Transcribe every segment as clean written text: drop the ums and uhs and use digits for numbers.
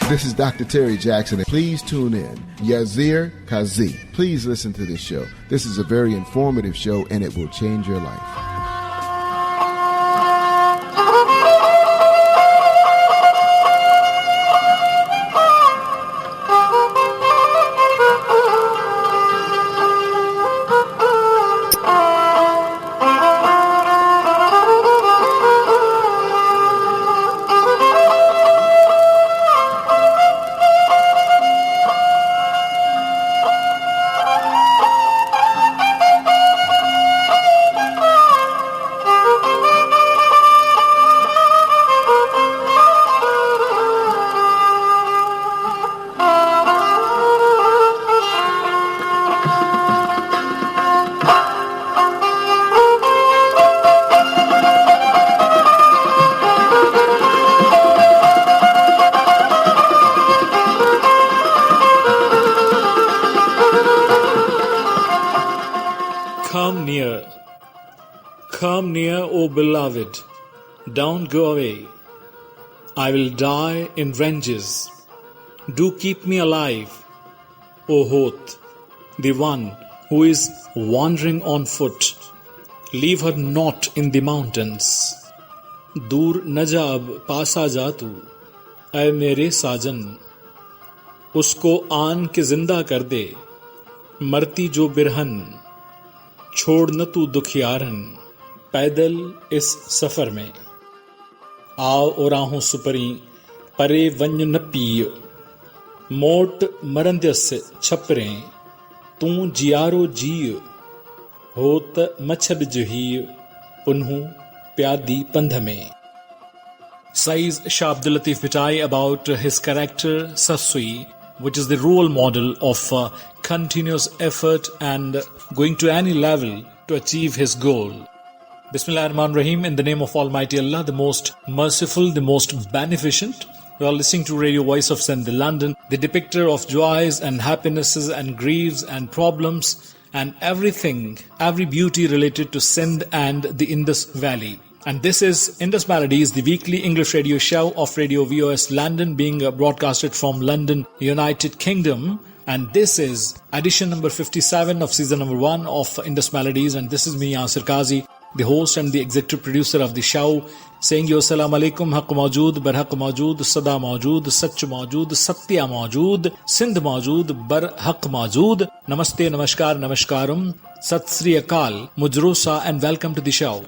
This is Dr. Terry Jackson. Please tune in. Yazir Kazi. Please listen to this show. This is a very informative show, and it will change your life. Come near, O beloved, don't go away. I will die in ranges. Do keep me alive, O Hoth, the one who is wandering on foot. Leave her not in the mountains. दूर न जा अब पास आ जा तू, ऐ मेरे साजन. उसको आन के जिंदा कर दे, मरती जो बिरहन. छोड़ न तू दुखियारन, पैदल इस सफर में. आओ ओराहों सुपरी, परे वन्य न पीय. मोट मरंद्यस छपरें, तू जियारो जीय. होत मच्छद जुहीय, पुन्हू प्यादी पंध में. Says Shah Abdul Latif Bhitai about his character Sasui, which is the role model of continuous effort and going to any level to achieve his goal. Bismillahirrahmanirrahim. In the name of Almighty Allah, the most merciful, the most beneficent. We are listening to Radio Voice of Sindh, London, the depictor of joys and happinesses and griefs and problems and everything, every beauty related to Sindh and the Indus Valley. And this is Indus Melodies, the weekly English radio show of Radio VOS London, being broadcasted from London, United Kingdom. And this is edition number 57 of season number 1 of Indus Melodies. And this is me, Yasir Kazi, the host and the executive producer of the show, saying you Assalamu alaikum, Haqq Mawjood, Barhaq Mawjood, Sada Mawjood, Sach Mawjood, Satya Mawjood, Sindh Mawjood, Barhaq Mawjood. Namaste, Namaskar, Namaskaram, Sat Sri Akal, Mujrosa, and welcome to the show.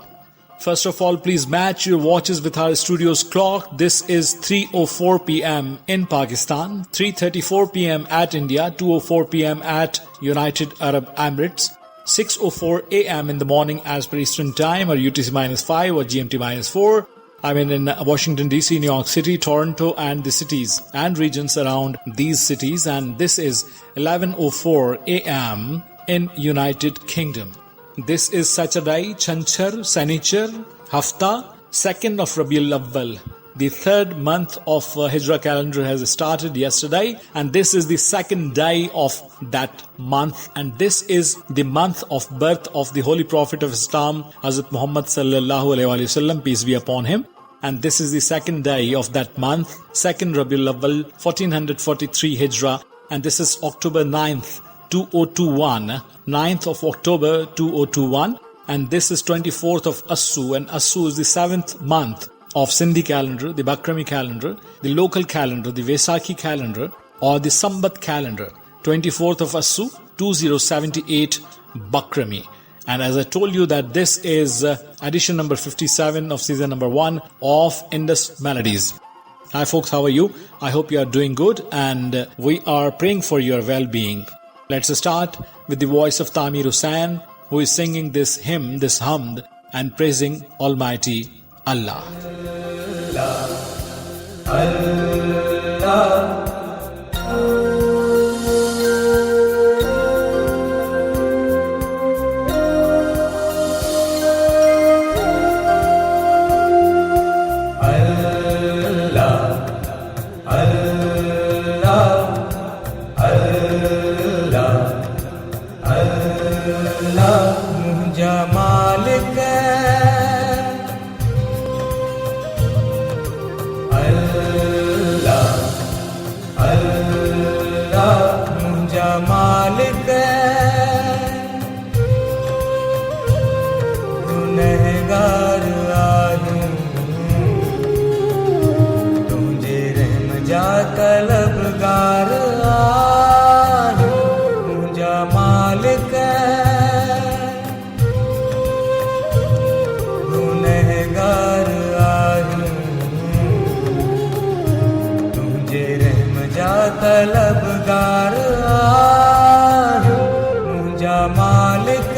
First of all, please match your watches with our studio's clock. This is 3:04 p.m. in Pakistan, 3:34 p.m. at India, 2:04 p.m. at United Arab Emirates, 6:04 a.m. in the morning as per Eastern Time, or UTC-5 or GMT-4. I'm in Washington, D.C., New York City, Toronto, and the cities and regions around these cities. And this is 11:04 a.m. in United Kingdom. This is Saturday, Chanchar, Sanichar, Hafta, 2nd of Rabiul Awwal. The third month of Hijra calendar has started yesterday, and this is the second day of that month, and this is the month of birth of the Holy Prophet of Islam, Hazrat Muhammad sallallahu alaihi wasallam, peace be upon him. And this is the second day of that month, 2nd Rabiul Awwal, 1443 Hijra, and this is October 9th, 2021, 9th of October 2021, and this is 24th of Assu, and Assu is the 7th month of Sindhi calendar, the Bakrami calendar, the local calendar, the Vaisakhi calendar, or the Sambat calendar, 24th of Assu, 2078 Bakrami. And as I told you that this is edition number 57 of season number 1 of Indus Melodies. Hi folks, how are you? I hope you are doing good, and we are praying for your well-being. Let's start with the voice of Tamir Hussain, who is singing this hymn, this hamd, and praising Almighty Allah. Allah, Allah. Allah तलबगार आहियूं मुंहिंजा मालिक।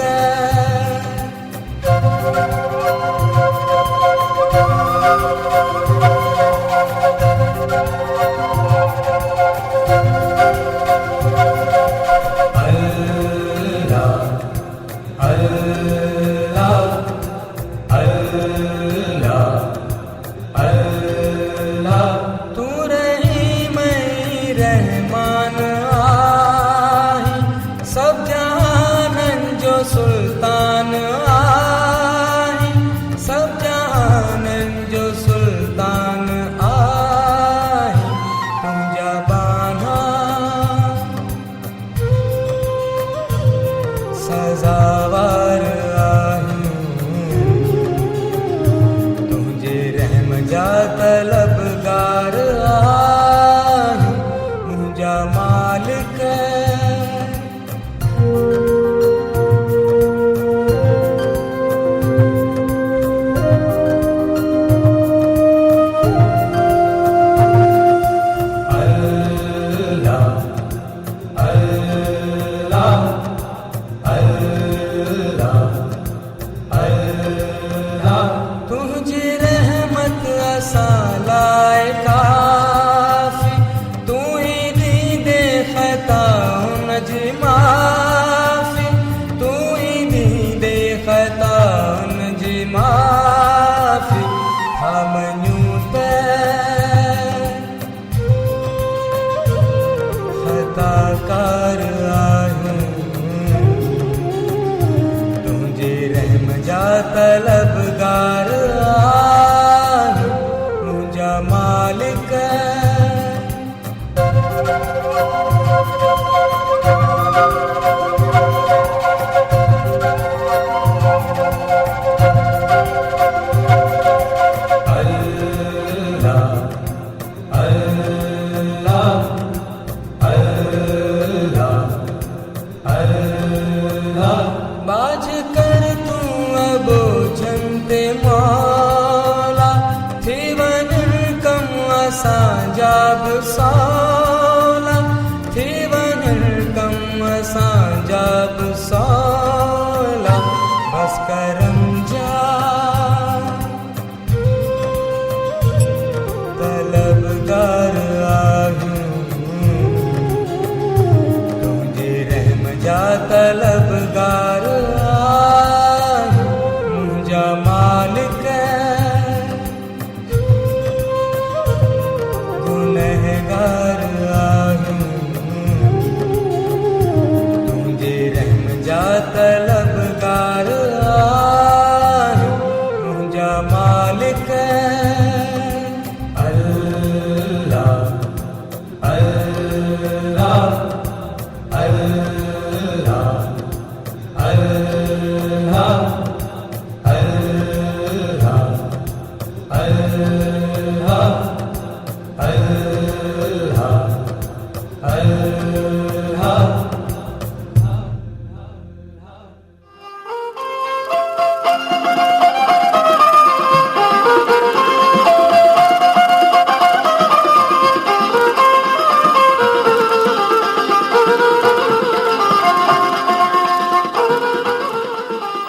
सजावार आहियूं तुंहिंजे रहम जा तलबगार आहियूं मुंहिंजा मालिक। तलबगार आहियूं मुंहिंजा मालिक। बाज कर तूं बोझंदे मौला थी वञण कम असांजा बि सौला थी वञण कम असांजा बि सौला बस करम जा तलबगार आहियूं तुंहिंजे रहम जा तलबगार मालिक। गुनहगार आहियूं तुंहिंजे रहम जा तलबगार आहियूं मुंहिंजा मालिक। अल्लाह अल्लाह अल्लाह अल्लाह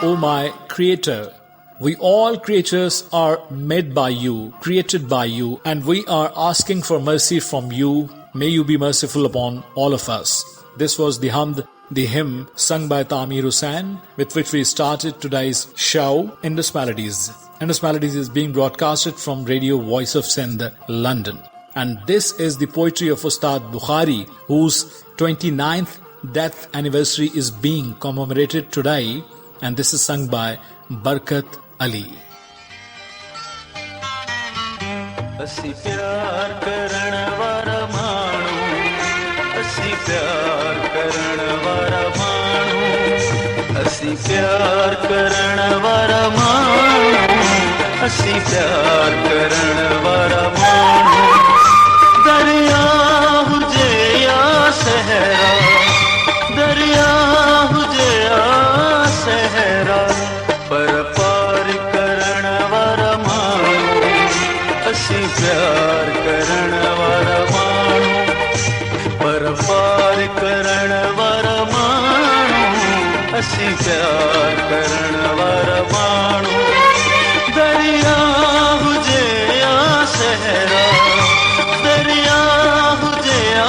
O my Creator, we all creatures are made by you, created by you, and we are asking for mercy from you. May you be merciful upon all of us. This was the Hamd, the hymn sung by Tamir Hussain, with which we started today's show, Indus Melodies. Indus Melodies is being broadcasted from Radio Voice of Sindh, London. And this is the poetry of Ustad Bukhari, whose 29th death anniversary is being commemorated today. And this is sung by Barkat Ali. असी प्यार करण वारा माण्हू असी प्यार करण वारा माण्हू असी प्यार करण वारा माण्हू असी प्यार करण वारा माण्हू दरिया हुजे या सहरा दरिया हुजे या सहरा पर पार करण वारा माण्हू असी प्यार करण वारा माण्हू असी प्यार करण वारा माण्हू दरिया हुजे या सहरा दरिया हुजे या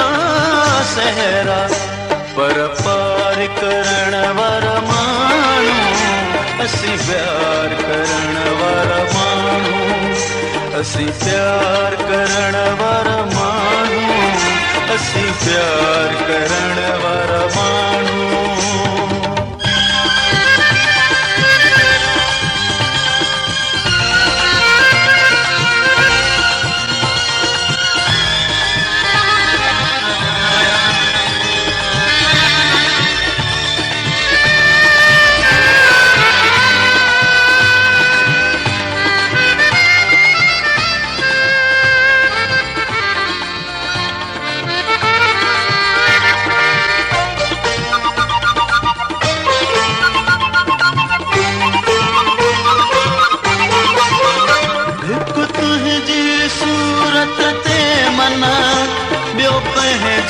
सहरा पर पार करण वारा माण्हू असी प्यार करण वारा माण्हू असी प्यार करण वारा माण्हू असी प्यार करण वारा माण्हू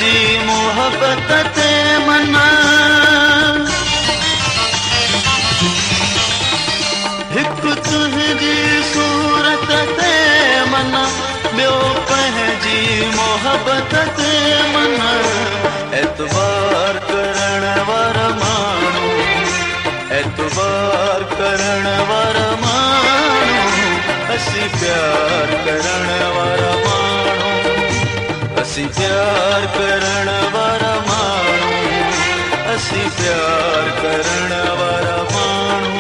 जी मोहब्बत ते मना हिक तुझी सूरत ते मना ॿियो पंहिंजी मोहब्बत ते मना एतबार करण वारा माण्हू एतबार करण वारा माण्हू असी प्यार करण वारा माण्हू असी प्यार करण वारा माण्हू असी प्यार करण वारा माण्हू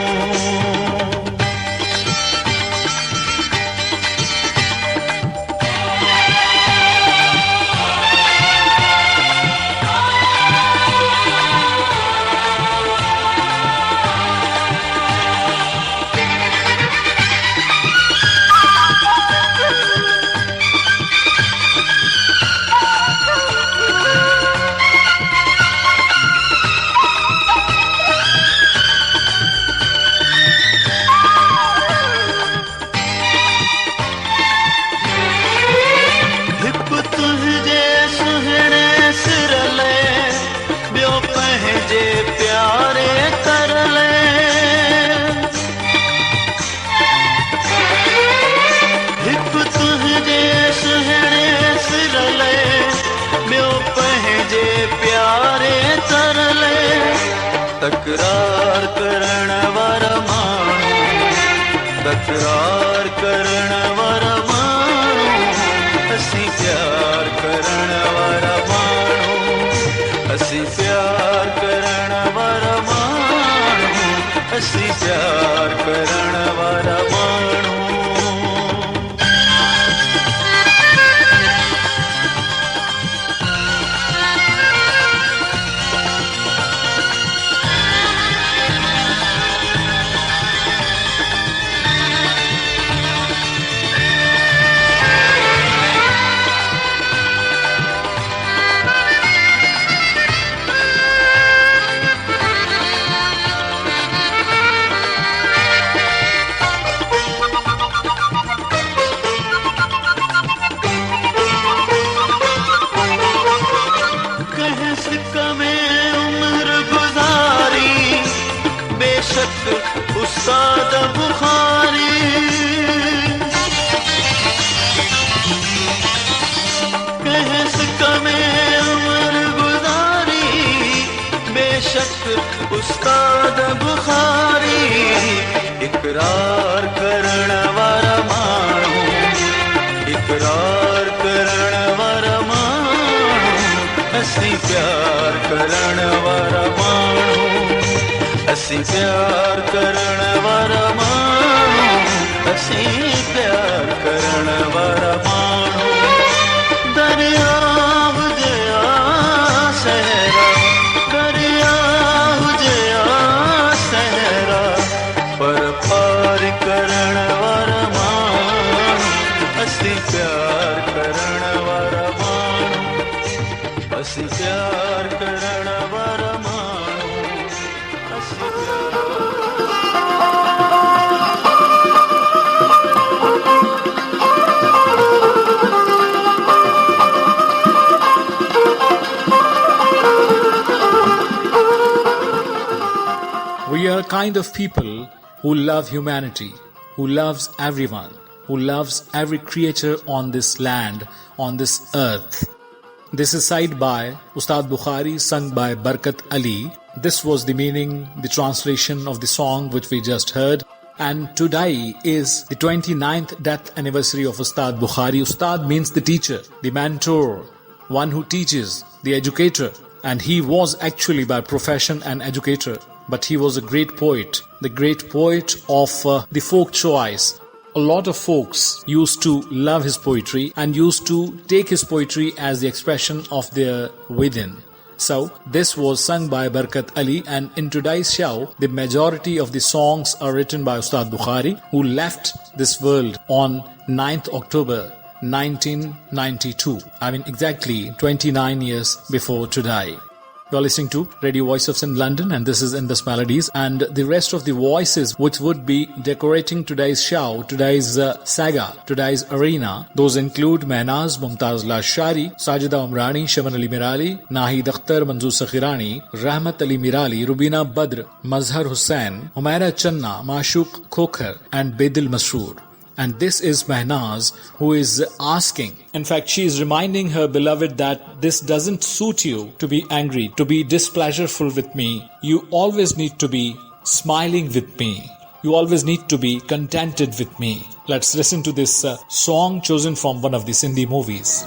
तकरार करण वारा माण्हू तकरार करण वारा माण्हू असी प्यार करण वारा माण्हू असी प्यार करण वारा माण्हू असी प्यार करण वारा माण्हू उस्ताद बुखारी कहस कमे उम्र गुजारी बेशक उस्ताद बुखारी इकरार करण वारा माण्हू इकरार करण वारा माण्हू असी प्यार करण वारा माण्हू असी प्यार करण वारा माण्हू असी प्यार करण वारा माण्हू दरिया हुजे या सहरा दरिया हुजे या सहरा पर पार करण वारा माण्हू असी प्यार करण वारा माण्हू असी प्यार करण वारा माण्हू असी प्यार kind of people who love humanity, who loves everyone, who loves every creature on this land, on this earth. This is cited by Ustad Bukhari, sung by Barkat Ali. This was the meaning, the translation of the song which we just heard. And today is the 29th death anniversary of Ustad Bukhari. Ustad means the teacher, the mentor, one who teaches, the educator. And he was actually by profession an educator. But he was a great poet, the great poet of the folk choice. A lot of folks used to love his poetry and used to take his poetry as the expression of their within. So, this was sung by Barkat Ali, and in today's show, the majority of the songs are written by Ustad Bukhari, who left this world on 9th October 1992. Exactly 29 years before today. You're listening to Radio Voice of Sin London, and this is Indus Melodies, and the rest of the voices which would be decorating today's show, today's saga, today's arena, those include Mehnaz Mumtaz Lashari, Sajida Umrani, Shaman Ali Mirali, Nahid Akhtar, Manzoor Sakhirani, Rahmat Ali Mirali, Rubina Badr, Mazhar Hussain, Humaira Channa, Mashuq Khokhar, and Bedil Masroor. And this is Mehnaz, who is asking, in fact she is reminding her beloved that this doesn't suit you to be angry, to be displeasureful with me. You always need to be smiling with me. You always need to be contented with me. Let's listen to this song chosen from one of the Sindhi movies.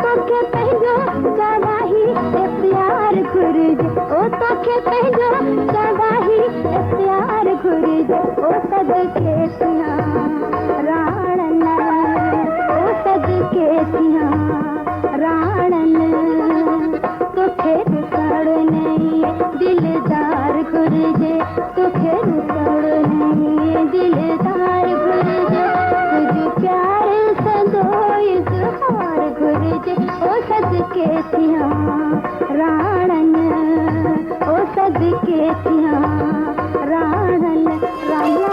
तो के पहलो गवाही पंहिंजो सदा ही प्यार घुरिजे ओ सदके थिया राणन ओ सदके थिया राणन तोखे ॾिसण नहीं दिलदार घुरिजे तोखे ॾिसण नहीं दिलदार घुरिजे तुझ प्यार संदो इज़हार घुरिजे ओ सदके थिया राणन ओ सदके थिया राणन राणा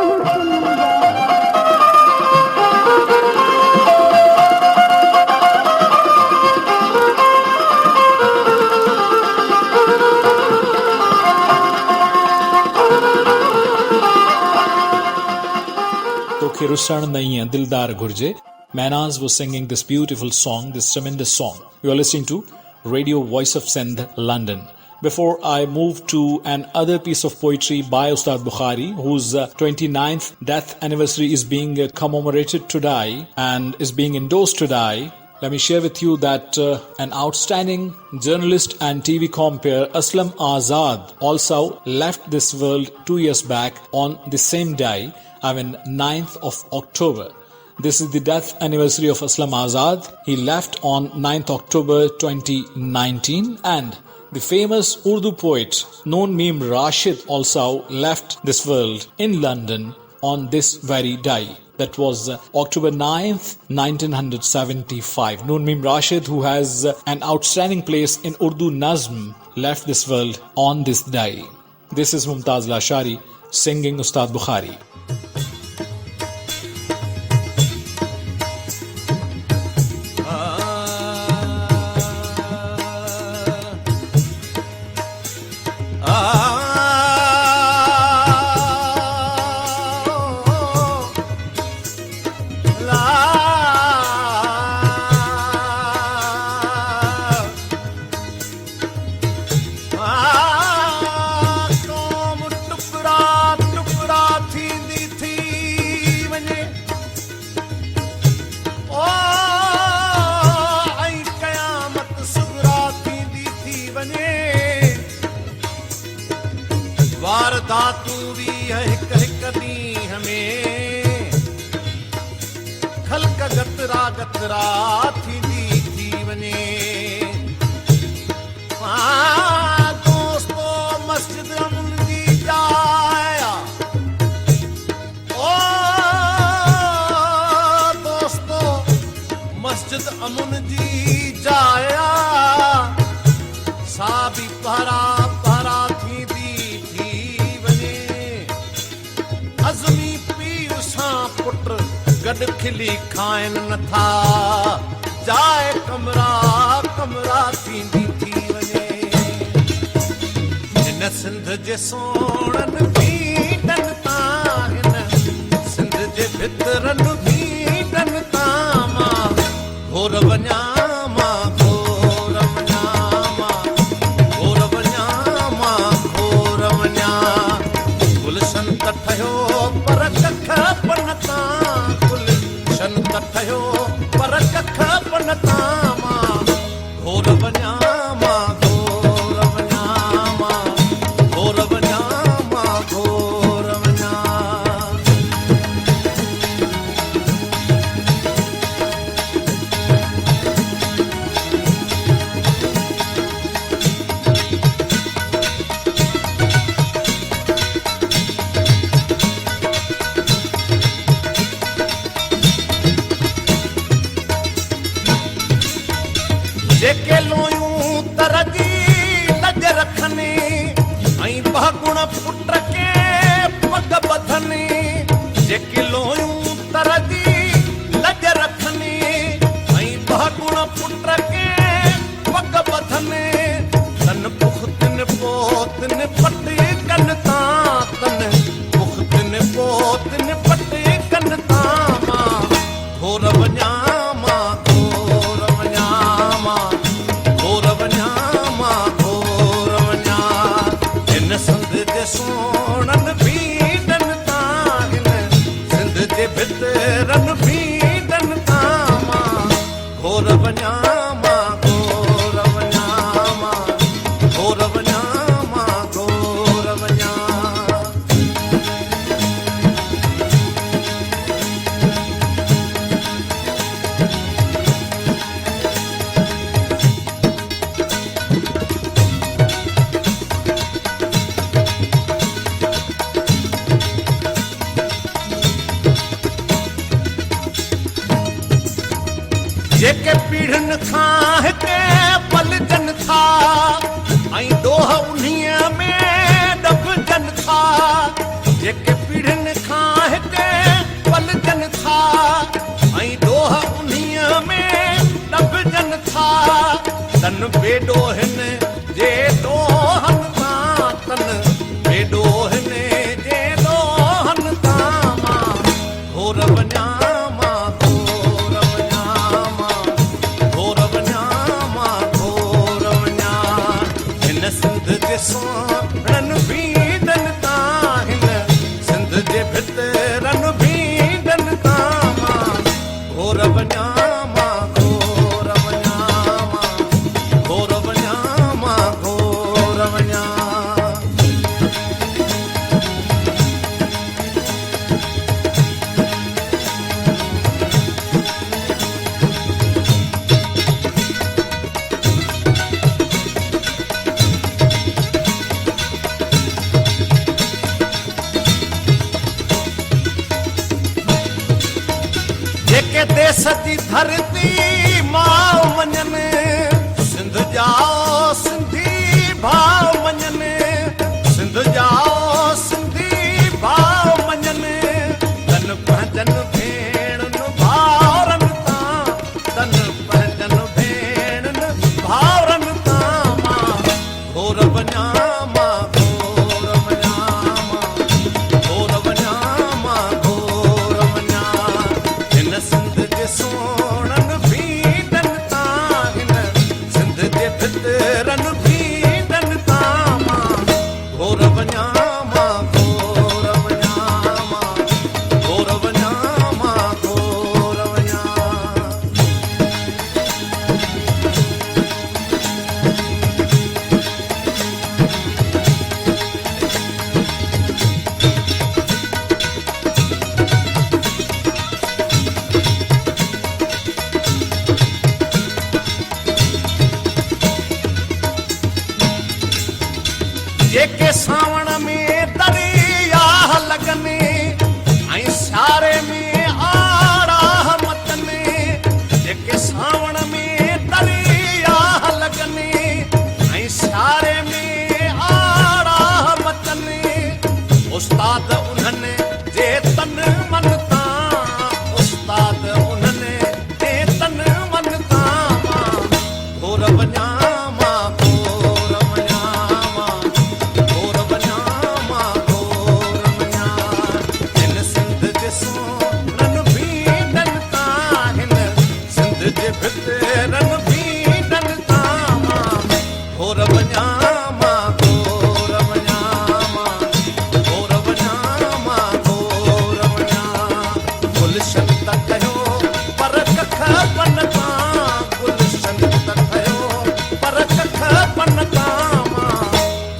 तोखे रुसण नहीं है दिलदार घुर्जे. Manaz was singing this beautiful song, this tremendous song. You are listening to Radio Voice of Sindh, London. Before I move to another piece of poetry by Ustad Bukhari, whose 29th death anniversary is being commemorated today and is being endorsed today, let me share with you that an outstanding journalist and TV compere, Aslam Azad, also left this world 2 years back on the same day, I mean 9th of October. This is the death anniversary of Aslam Azad. He left on 9th October 2019, and the famous Urdu poet Noon Meem Rashid also left this world in London on this very day. That was October 9th, 1975. Noon Meem Rashid, who has an outstanding place in Urdu Nazm, left this world on this day. This is Mumtaz Lashari singing Ustad Bukhari. खिली खाइन नथा जाए कमरा कमरा थींदी थी वञे हिन सिंध जे सोणन beaten तां हिन सिंध जे भितरन बीटन तां मां घोर वञा मां घोर वञा मां घोर वञा मां घोर वञा गुलशन त ठहियो पर कख पन तां ठहियो पर कख पन तां मां घोर वञा मां घोर वञा मां घोर वञा मां घोर वञा जेके पीढ़न खां हिते पलजन था ऐं ॾोह उन्हीअ में डबजन था जेके पीढ़न खां हिते पलजन था ऐं ॾोह उन्हीअ में डबजन था तन बेॾोहिन जे ॾोहन तां तन बेॾोहिन जे ॾोहन तां मां घोर वञा सोणन बीडन तां हिन सिंध जे भितरन बीडन तां मां घोर वञा मां घोर वञा मां घोर वञा मां घोर वञा देश जी धरती मां वञन सिंध जा सिंधी भाव वञन सिंध जा सिंधी भाव वञन तन पंहिंजन भेणन भाउरनि तां तन पंहिंजन भेणन भाउरनि तां मां घोर वञा मां घोर वञा मां घोर वञा मां घोर वञा हिन सोणन बीडन तां हिन सिंध जे भितरन बीडन तां मां घोर वञा मां घोर वञा मां घोर वञा मां घोर वञा जेके सावण में दरिया लॻनि ऐं सियारे में आड़ा मतनि जेके सावण में दरिया लॻनि ऐं सियारे में आड़ा मतनि उस्ताद उन्हनि जे तन मन तां उस्ताद उन्हनि जे तन मन तां मां घोर वञा भितरन बीडन तां मां घोर वञा मां घोर वञा मां घोर वञा मां घोर वञा गुलशन त कयो पर कख पन तां गुलशन त कयो पर कख पन तां मां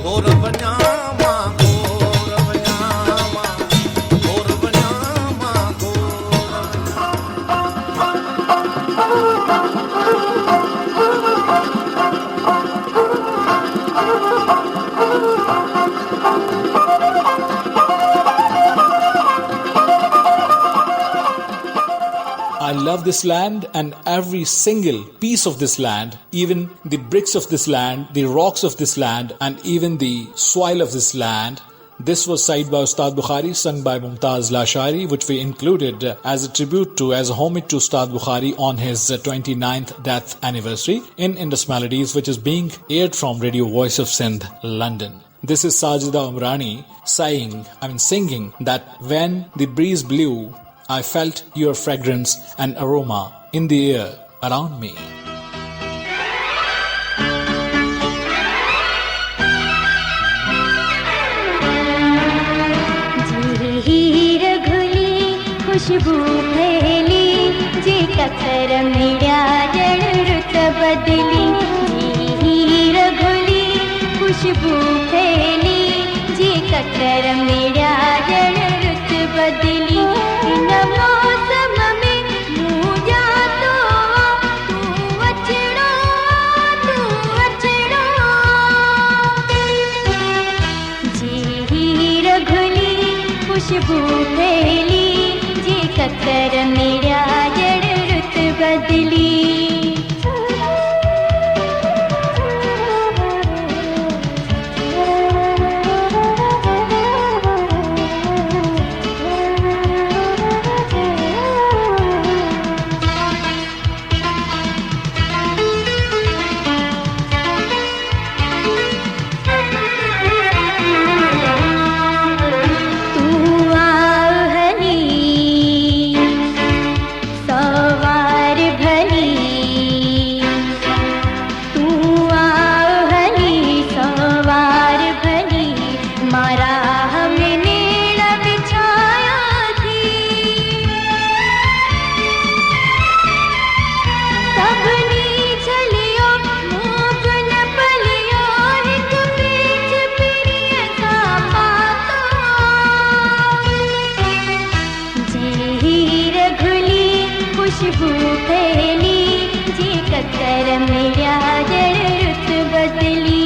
घोर वञा मां घोर वञा मां घोर वञा मां I love this land and every single piece of this land, even the bricks of this land, the rocks of this land, and even the soil of this land. This was Saeed by Ustad Bukhari, sung by Mumtaz Lashari, which we included as a tribute to, as a homage to Ustad Bukhari on his 29th death anniversary in Indus Melodies, which is being aired from Radio Voice of Sindh, London. This is Sajida Umrani singing that when the breeze blew, I felt your fragrance and aroma in the air around me. खुशबू फैली जे कथर मिड़ा जड़ रुत बदली हीर घुली खुशबू फैली जे कथर मिड़ा जड़ रुत बदली इन मौसम में मुझा तो तू अचड़ो जी हीर घुली खुशबू फैली कतर मेरा जड़ रुत बदली खुशबू फैली जे ककर मेरा जड़ रुत बदली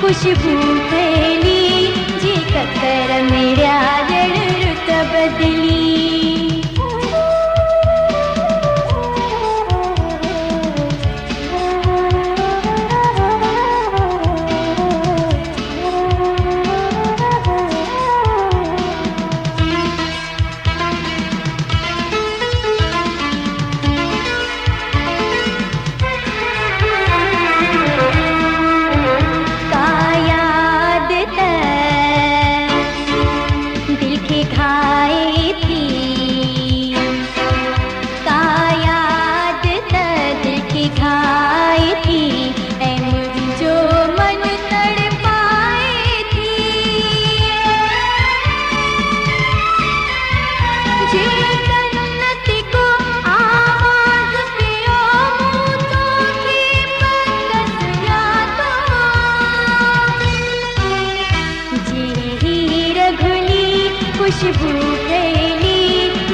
खुशबू फैली जी ककर मेरा जड़ रुत बदली खुशबू फैली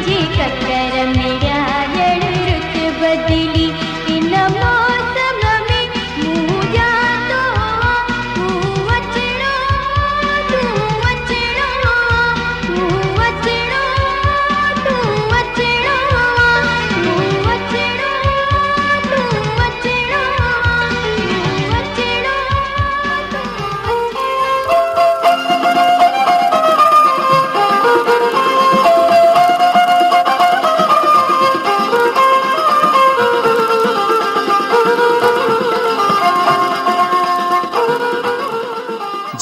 जी ककर मेरा जड़ रुत बदली इन मौसम में मुझा तो तू अचड़ो तू अचड़ो तू अचड़ो तू अचड़ो तू अचड़ो तू अचड़ो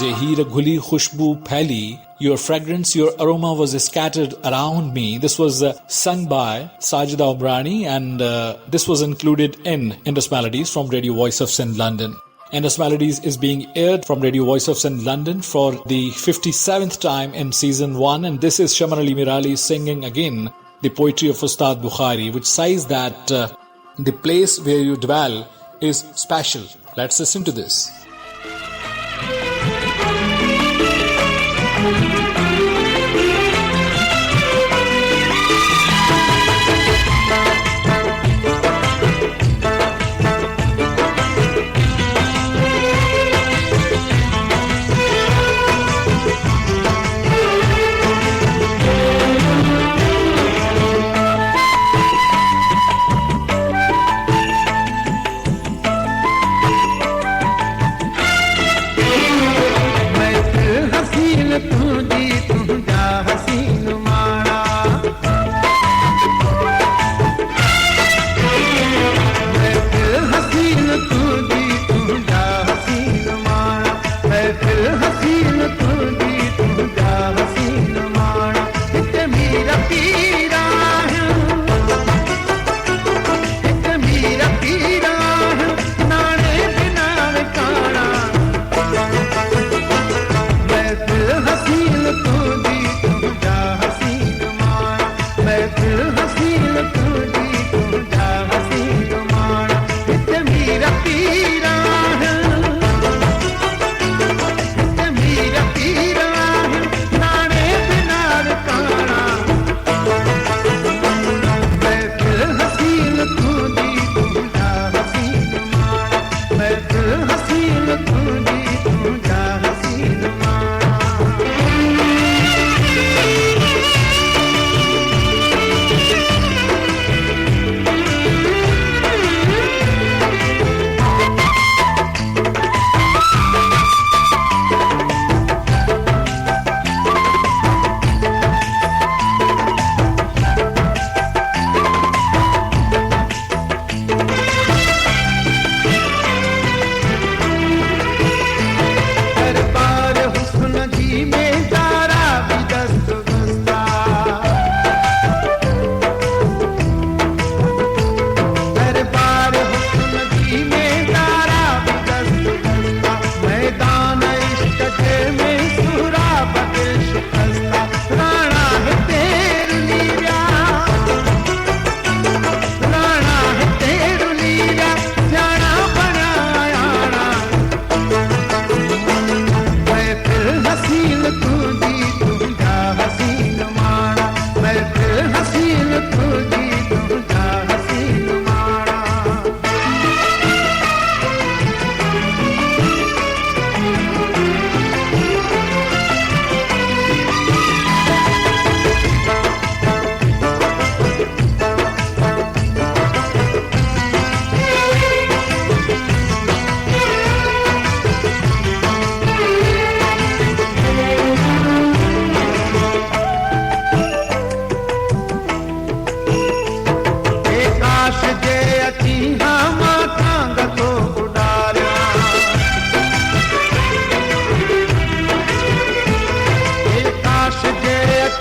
Jehi Raghuli Khushbu Phaili, your fragrance, your aroma was scattered around me. This was sung by Sajida Umrani and this was included in Indus Melodies from Radio Voice of Sin London. Indus Melodies is being aired from Radio Voice of Sin London for the 57th time in season 1 and this is Shaman Ali Mirali singing again the poetry of Ustad Bukhari which says that the place where you dwell is special. Let's listen to this. तूं जी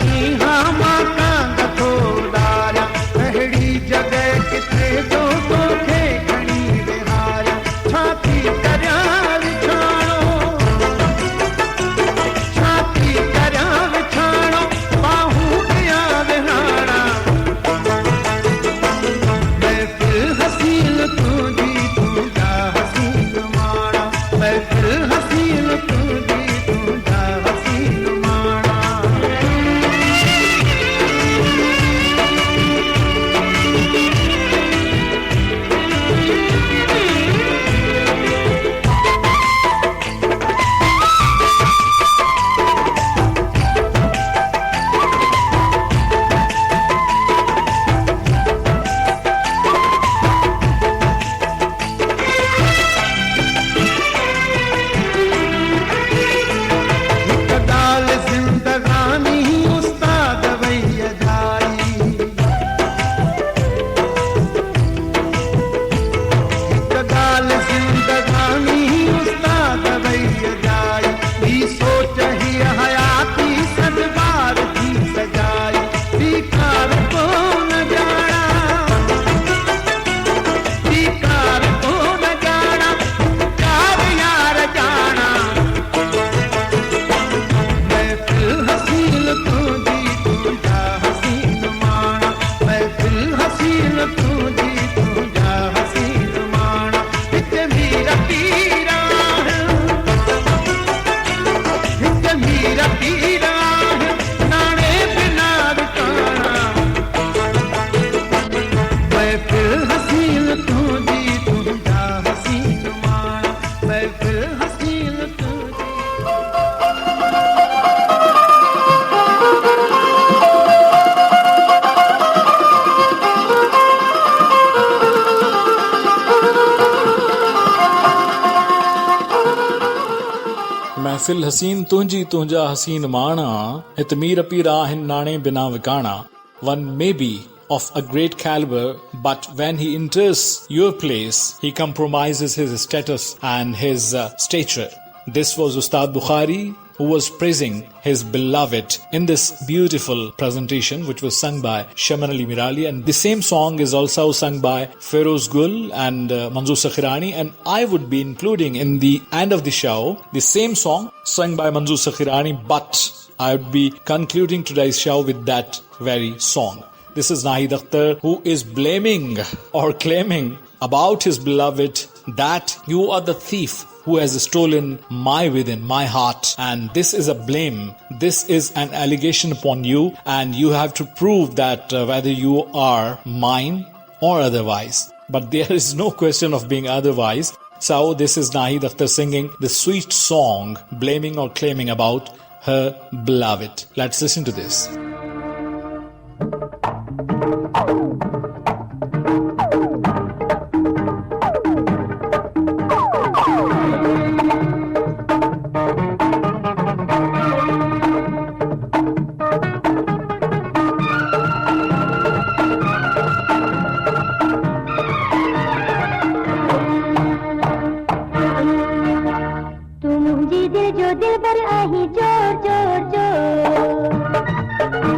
की हाँ मां का थोड़ा पहड़ी जगह किथे जो तोखे खणी विहारा छाती करया विछाणो छाती करया विछाणो बाहू दिया विहारा महफिल हसीन तुझी तुझा हसीन माणा महफिल हसीन तुझी तुझा हसीन माणा दाल जिंदगानी उस्ताद वैयदाई दाल जिंदगानी उस्ताद वैयदाई ही सोच ही हयाती सदबार थी सजाई बीकार को न जाना बीकार को न जाना कार यार जाना महफिल हसीन तुझी तुझा हसीन माणा महफिल हसीन तुझी तुझा हसीन माणा हित मीरा पीरा हित मीरा पीरा नाणे बिना विकाणा महफिल हसीन तुझी तुझा हसीन माणा महफिल हसीन तुझी महफिल हसीन तुंजी तुंजा हसीन माना हित मीर पीरा आहिन नाणे बिना विकाणा. One may be of a great caliber, but when he enters your place, he compromises his status and his stature. This was Ustad Bukhari, who was praising his beloved in this beautiful presentation, which was sung by Shaman Ali Mirali, and the same song is also sung by Feroz Gul and Manzoor Sakhirani, and I would be including in the end of the show the same song sung by Manzoor Sakhirani, but I would be concluding today's show with that very song. This is Nahid Akhtar, who is blaming or claiming about his beloved that you are the thief who has stolen my within, my heart. And this is a blame. This is an allegation upon you, and you have to prove that whether you are mine or otherwise. But there is no question of being otherwise. So this is Nahid Akhtar singing the sweet song, blaming or claiming about her beloved. Let's listen to this. तू मुंहिंजी दिल जो दिल भर आही जोर जोर जोर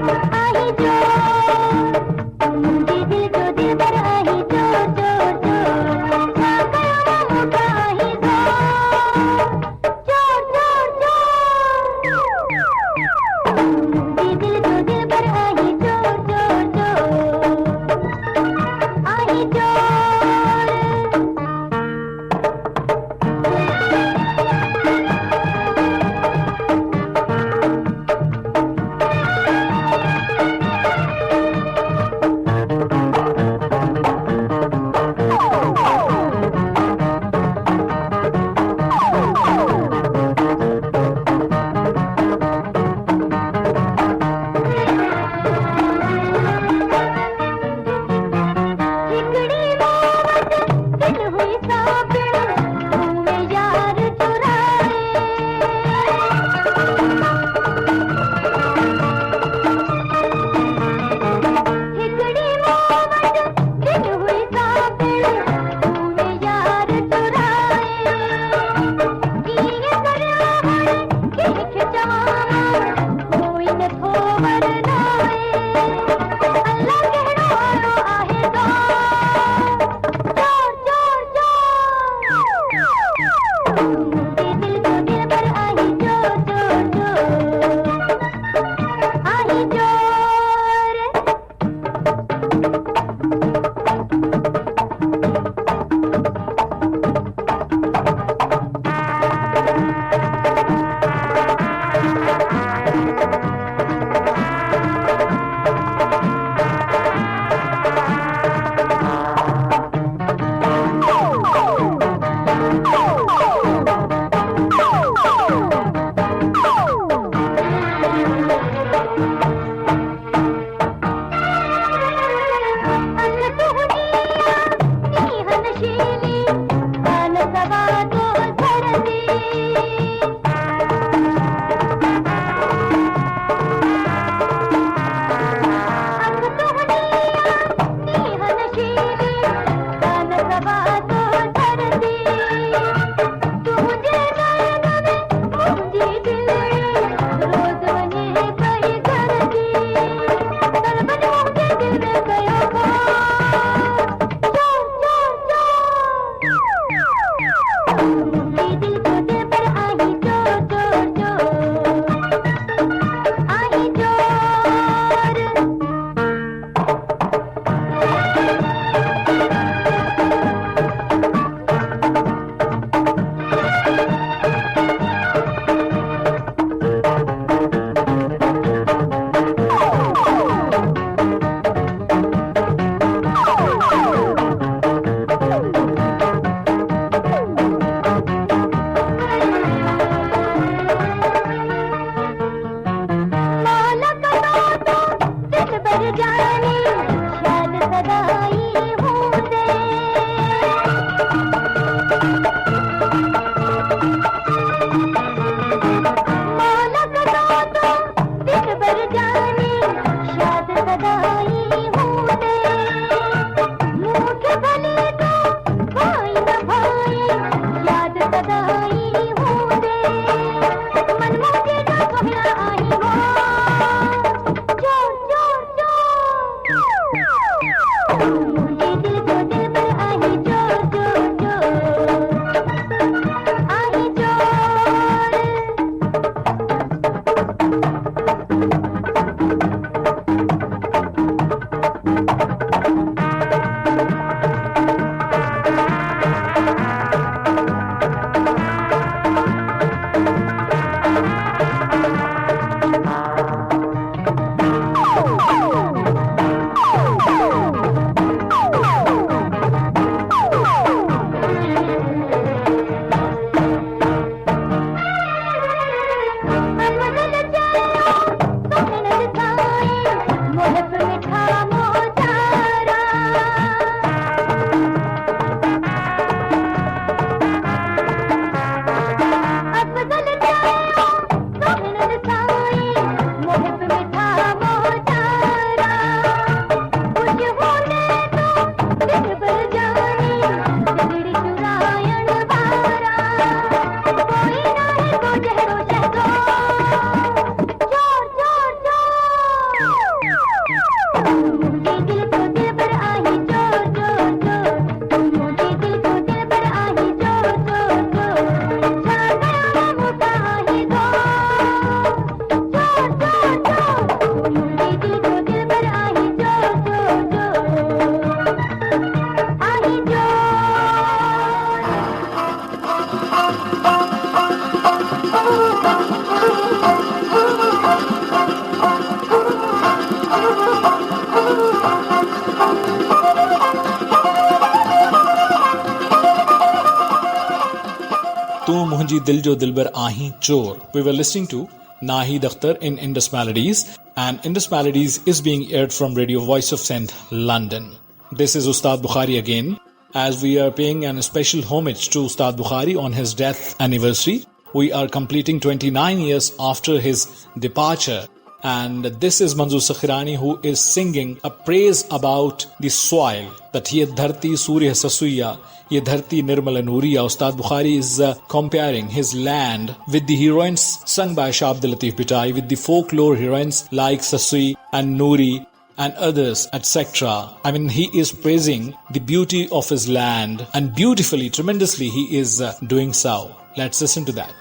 Dil Jo Dilbar Aahi Chor. We were listening to Nahid Akhtar in Indus Melodies, and Indus Melodies is being aired from Radio Voice of Sindh, London. This is Ustad Bukhari again, as we are paying a special homage to Ustad Bukhari on his death anniversary. We are completing 29 years after his departure, and this is Manzoor Sakhirani who is singing a praise about the soil, that ye dharti surya sasuya, ye dharti nirmala nuriya. Ustad Bukhari is comparing his land with the heroines sung by Shah Abdul Latif Bhitai, with the folklore heroines like Sasui and Nuri and others, etc. I mean, he is praising the beauty of his land, and beautifully, tremendously he is doing so. Let's listen to that.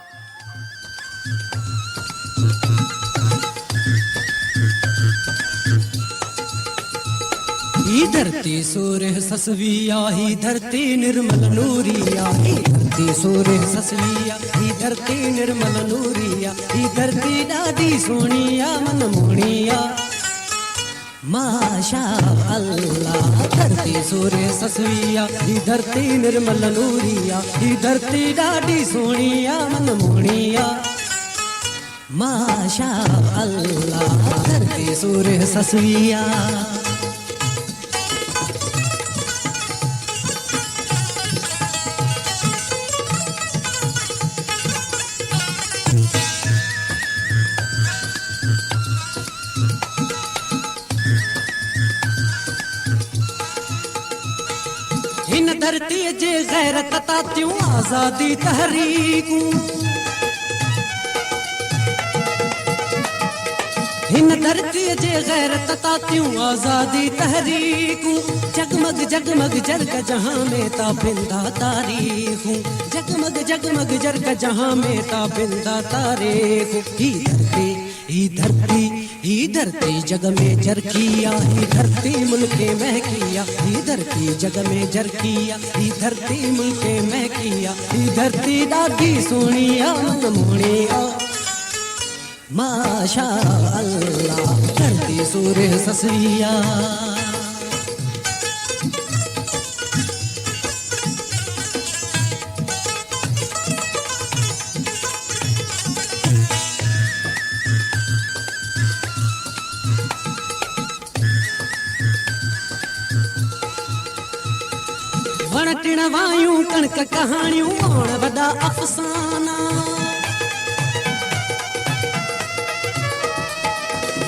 ही धरती सूर्य ससविया ही धरती निर्मल नूरिया ही धरती सूर्य ससविया ही धरती निर्मल नूरिया ही धरती दादी सोनिया मन मोहनिया माशा अल्लाह धरती सूर्य ससविया ही धरती निर्मल नूरिया ही धरती दादी सोनिया मन मोहनिया माशा अल्लाह सूर ससविया हिन धरती जे गैरत तातियूं आज़ादी तहरीकूं हिन धरती जे गैरत तातियूं आज़ादी तहरीकूं जगमग जगमग जरग जहां में ताबिंदा तारीखूं जगमग जगमग जरग जहां में ताबिंदा तारीखूं ही धरती जग में जरकिया ही धरती मुल्के महकिया ही धरती जग में जरकिया ही धरती मुल्के महकिया ही धरती ॾाढी सोहणिया मन मोहणिया माशा अल्लाह धरती सूर ससविया वण टिण वायूं कणक कहाणियूं वण वॾा अफ़साना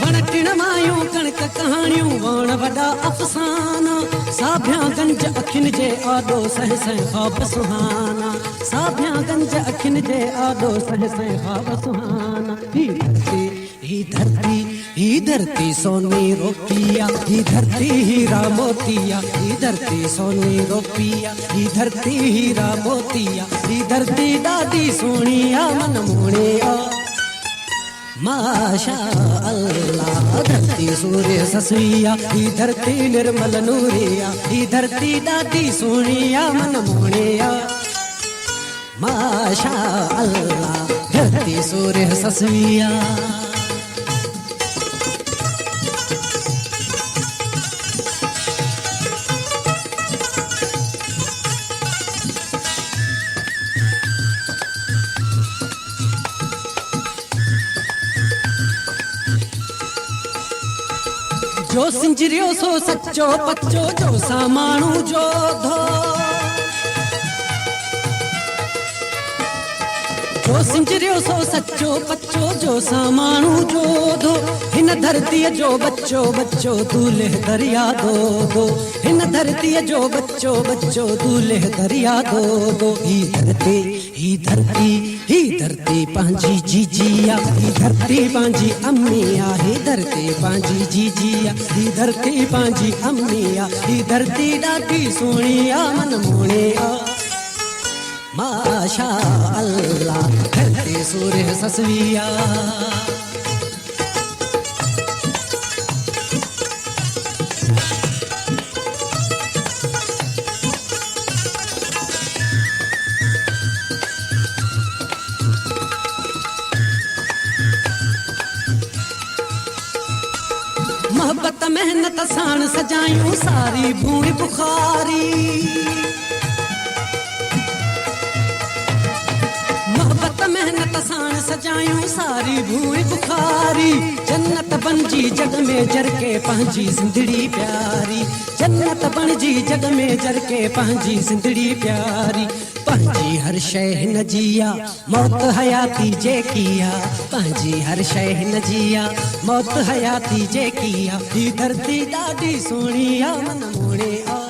वण टिण वायूं कणक कहाणियूं वण वॾा अफ़साना साभियां गंज अखियुनि जे आॾो सह सह ख़्वाब सुहाना साभियां गंज अखियुनि जे आॾो सह सह ख़्वाब सुहाना ही धरती सोनी रोपिया ही धरती हीरा मोतिया ही धरती सोनी रोपिया ही धरती हीरा मोतिया ही धरती ॾाढी सोहणिया मन मोहणिया माशा अल्लाह धरती सूर्य ससविया ही धरती निर्मल नूरिया ही धरती ॾाढी सोहणिया मन मोहणिया माशा अल्लाह धरती सूर्य ससविया जो सिंजरियो सो सच्चो पच्चो जो सामाणू जो धो जो सिंजरियो सो सच्चो पच्चो जो सामाणू जो धो हिन धरतीअ जो बच्चो बच्चो दूल्हे दरिया दो हिन धरतीअ जो बच्चो बच्चो दूल्हे दरिया दो ही धरती पंहिंजी जीजिया ही धरती पंहिंजी अम्मिया ही धरती पंहिंजी जीजिया ही धरती पंहिंजी अम्मिया ही धरती ॾाढी सोहणिया मन मोहणिया माशा अल्लाह धरती सूर्य ससविया मोहब्बत मेहनत साण सजायूं सारी भूमि बुखारी मोहब्बत मेहनत साण सजायूं सारी भूमि बुखारी जन्नत बनजी जग में जरके पंहिंजी ज़िंदड़ी प्यारी जन्नत बनजी जग में जरके पंहिंजी ज़िंदड़ी प्यारी पंहिंजी हर शइ हिन जिया मौत हयाती जेकिया पंहिंजी हर शइ हिन जिया मौत हयाती जेकिया ही धरती ॾाढी सोहणिया मन मोहणिया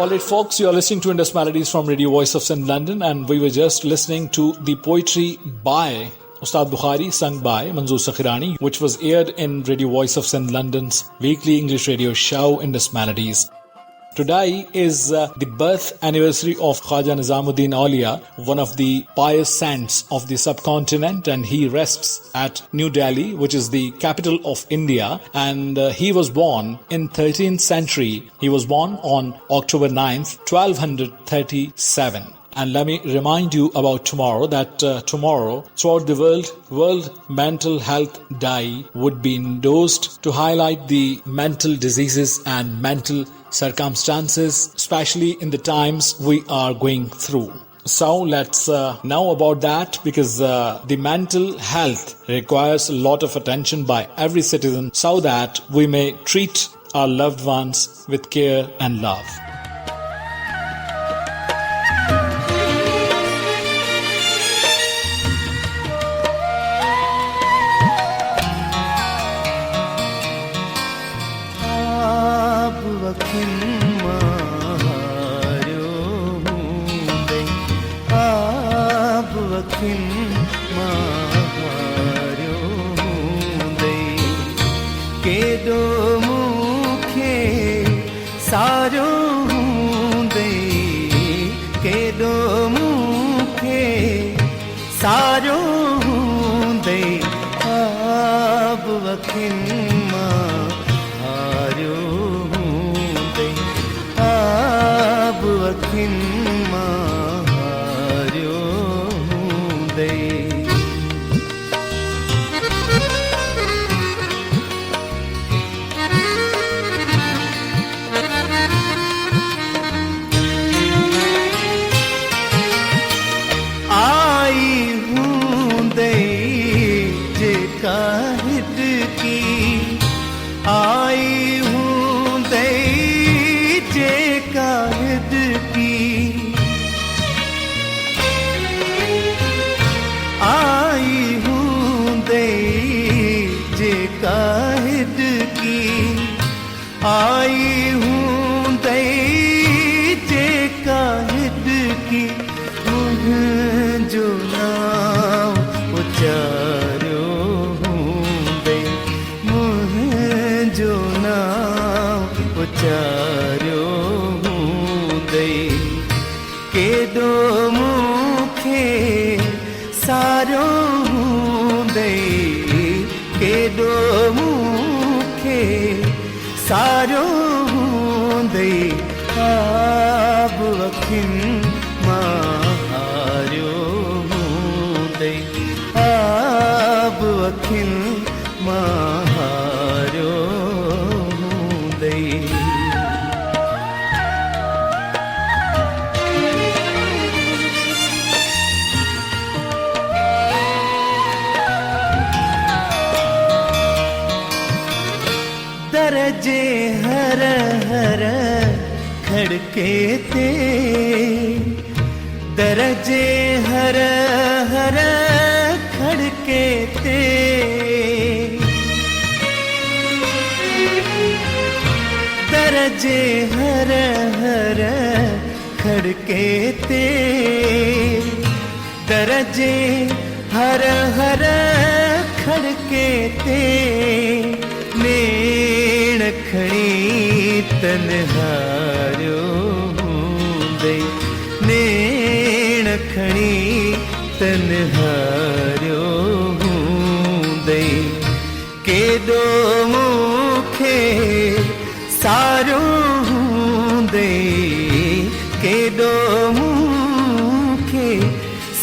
All right, folks, you are listening to Indus Melodies from Radio Voice of St. London, and we were just listening to the poetry by Ustad Bukhari, sung by Manzoor Sakhirani, which was aired in Radio Voice of St. London's weekly English radio show, Indus Melodies. Today is the birth anniversary of Khwaja Nizamuddin Aulia, one of the pious saints of the subcontinent, and he rests at New Delhi, which is the capital of India, and he was born in 13th century. He was born on October 9th, 1237. And let me remind you about tomorrow, that tomorrow throughout the World Mental Health Day would be endorsed to highlight the mental diseases and mental circumstances, especially in the times we are going through. So let's know about that, because the mental health requires a lot of attention by every citizen so that we may treat our loved ones with care and love. दरजे हर हर खड़के ते दरजे हर हर खड़के ते दरजे हर हर खड़के ते दरजे हर हर खड़के ते नेण खणी तन्हारियो हूंदे नेण खणी तन्हारियो हूंदे केॾो मूंखे सारो हूंदे केॾो मूंखे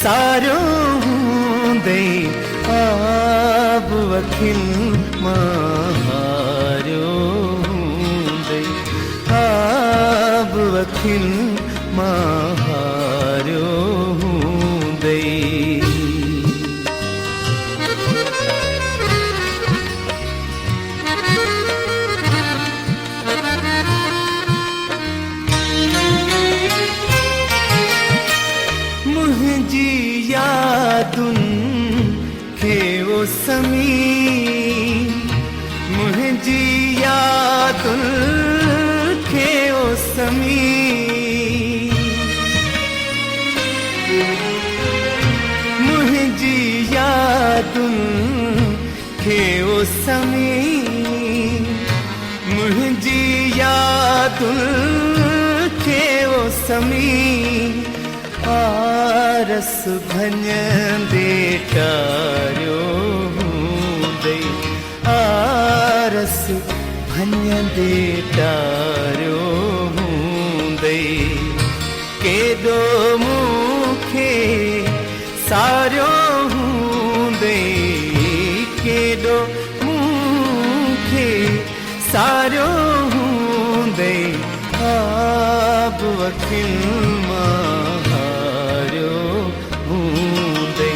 सारो हूंदे आब वखिल मारियो हूंदे आब वखिल मारियो हूंदे मुंहिंजी यादुनि खे वो समी मुंहिंजी यादुनि खे वो समी मुंहिंजी यादुनि खे वो समी मुंहिंजी यादुनि खे वो समी आरस भञंदे टारियो हूंदे आरस भञंदे टारियो हूंदे केॾो मूंखे सारियो हूंदे केॾो मूंखे सारियो हूंदे आब अखियुनि मां हारियो हूंदे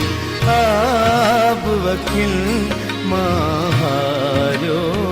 आब अखियुनि मां हारियो हूंदे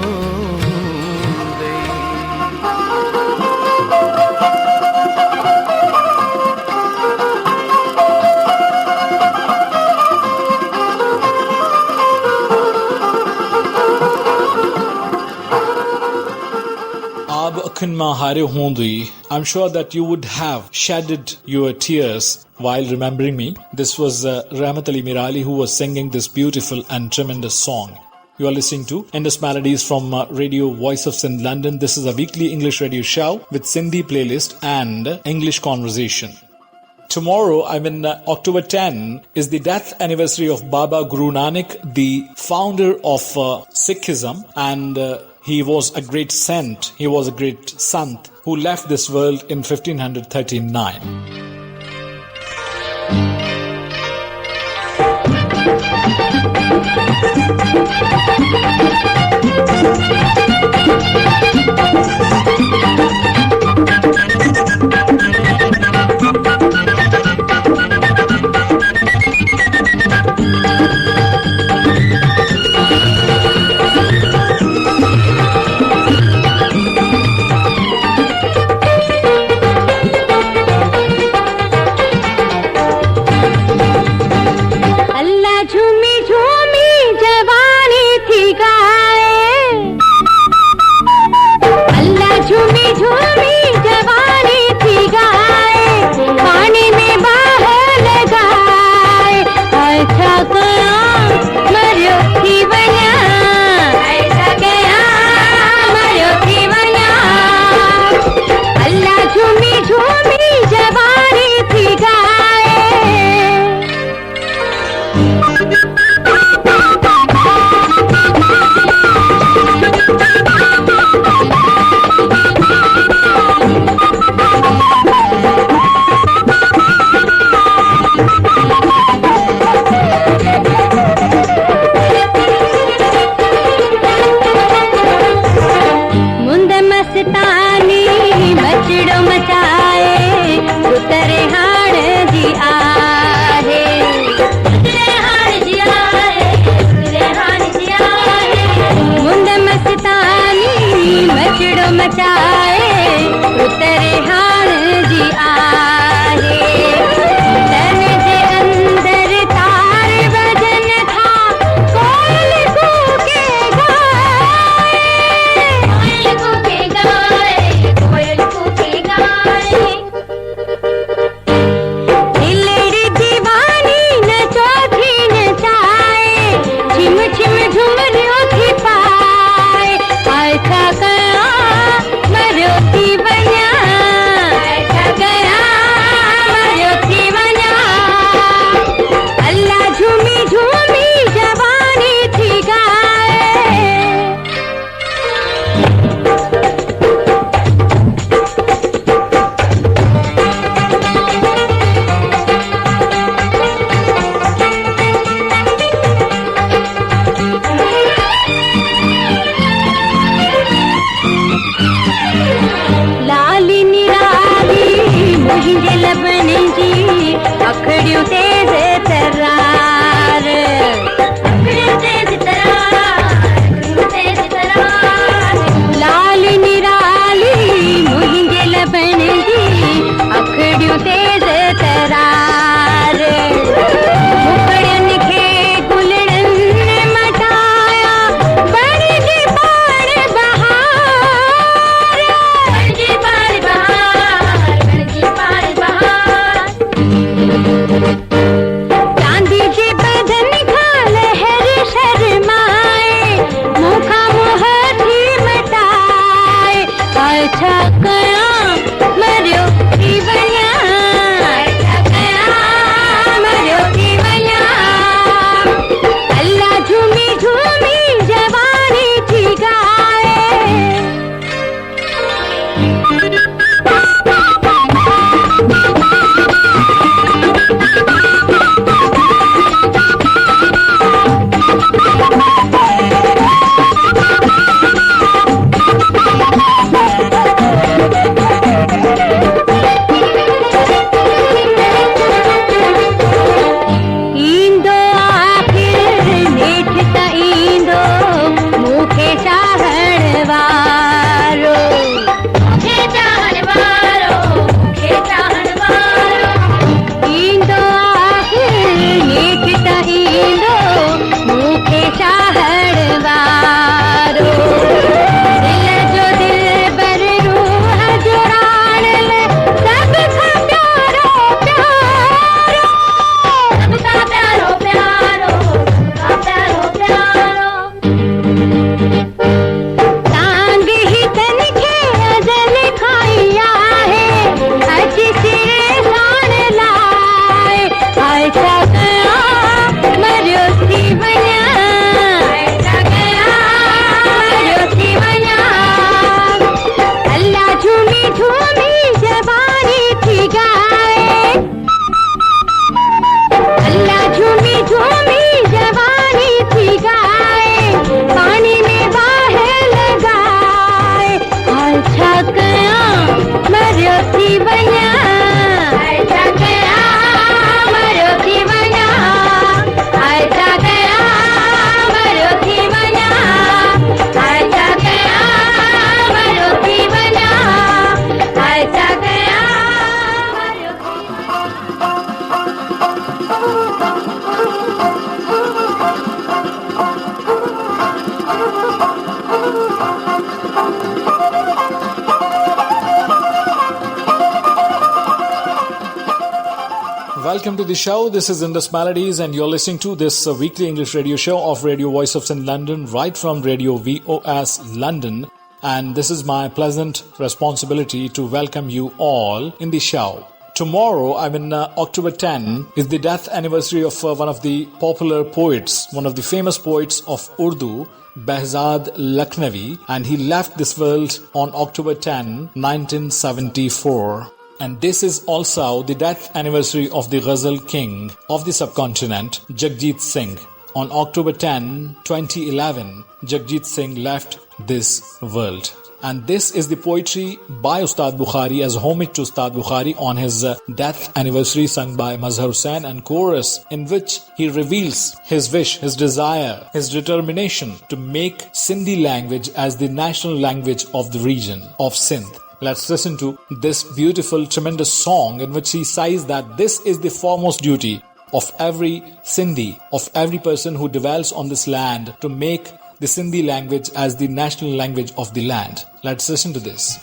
I'm sure that you would have shedded your tears while remembering me. This was Rahmat Ali Mirali who was singing this beautiful and tremendous song. You are listening to Indus Melodies from Radio Voice of Sindh, London. This is a weekly English radio show with Sindhi playlist and English conversation. Tomorrow, October 10, is the death anniversary of Baba Guru Nanak, the founder of Sikhism, and he was a great saint, he was a great sant who left this world in 1539. Welcome to the show. This is Indus Melodies, and you're listening to this weekly English radio show of Radio Voice of St. London, right from Radio VOS London. And this is my pleasant responsibility to welcome you all in the show. Tomorrow, October 10, is the death anniversary of one of the popular poets, one of the famous poets of Urdu, Behzad Lakhnavi, and he left this world on October 10, 1974. And this is also the death anniversary of the Ghazal king of the subcontinent, Jagjit Singh. On October 10, 2011, Jagjit Singh left this world. And this is the poetry by Ustad Bukhari as homage to Ustad Bukhari on his death anniversary, sung by Mazhar Hussain and chorus, in which he reveals his wish, his desire, his determination to make Sindhi language as the national language of the region of Sindh. Let's listen to this beautiful, tremendous song in which he says that this is the foremost duty of every Sindhi, of every person who dwells on this land, to make the Sindhi language as the national language of the land. Let's listen to this.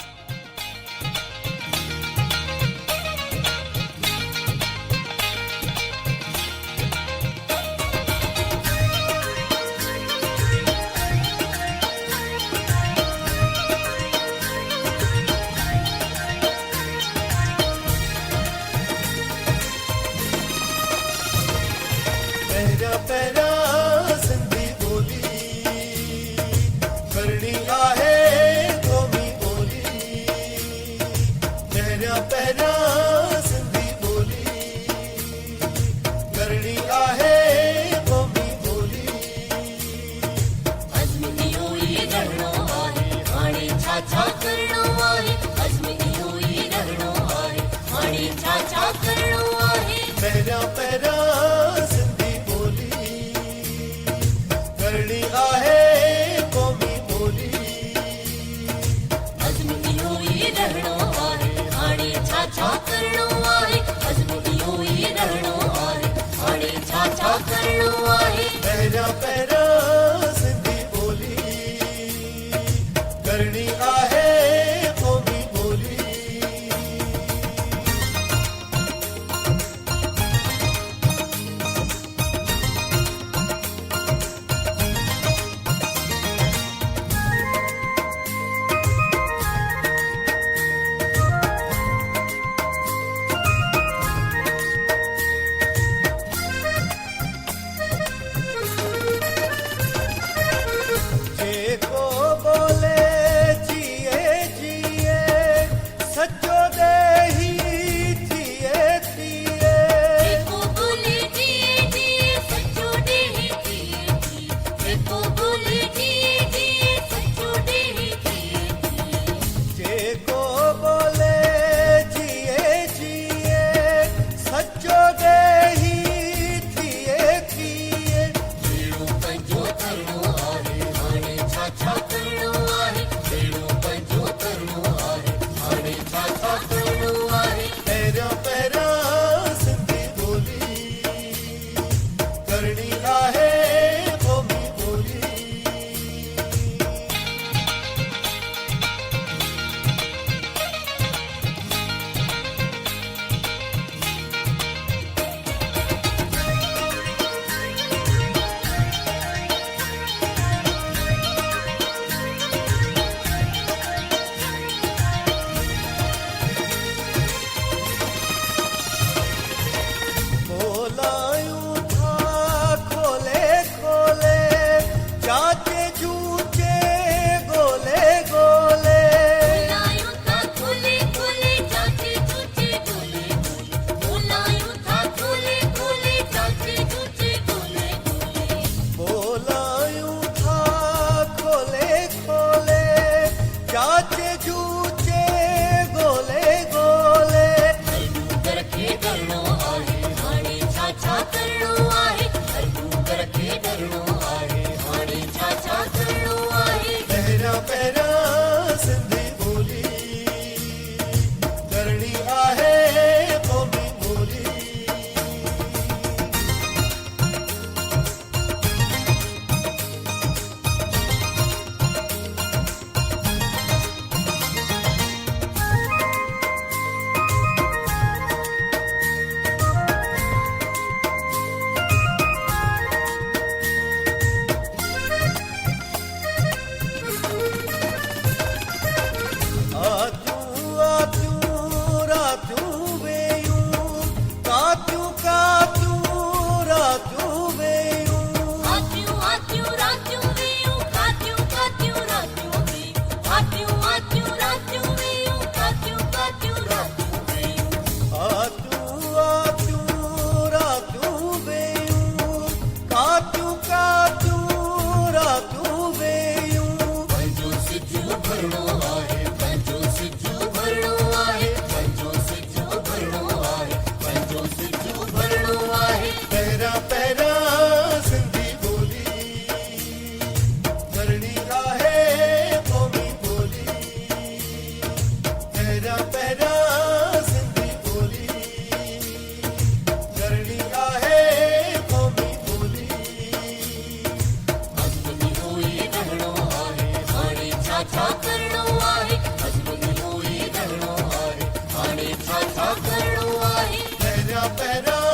छा करणो आहे अजमल होई रहणो आहे हाणे छा करणो आहे पहिरियां पहिरियां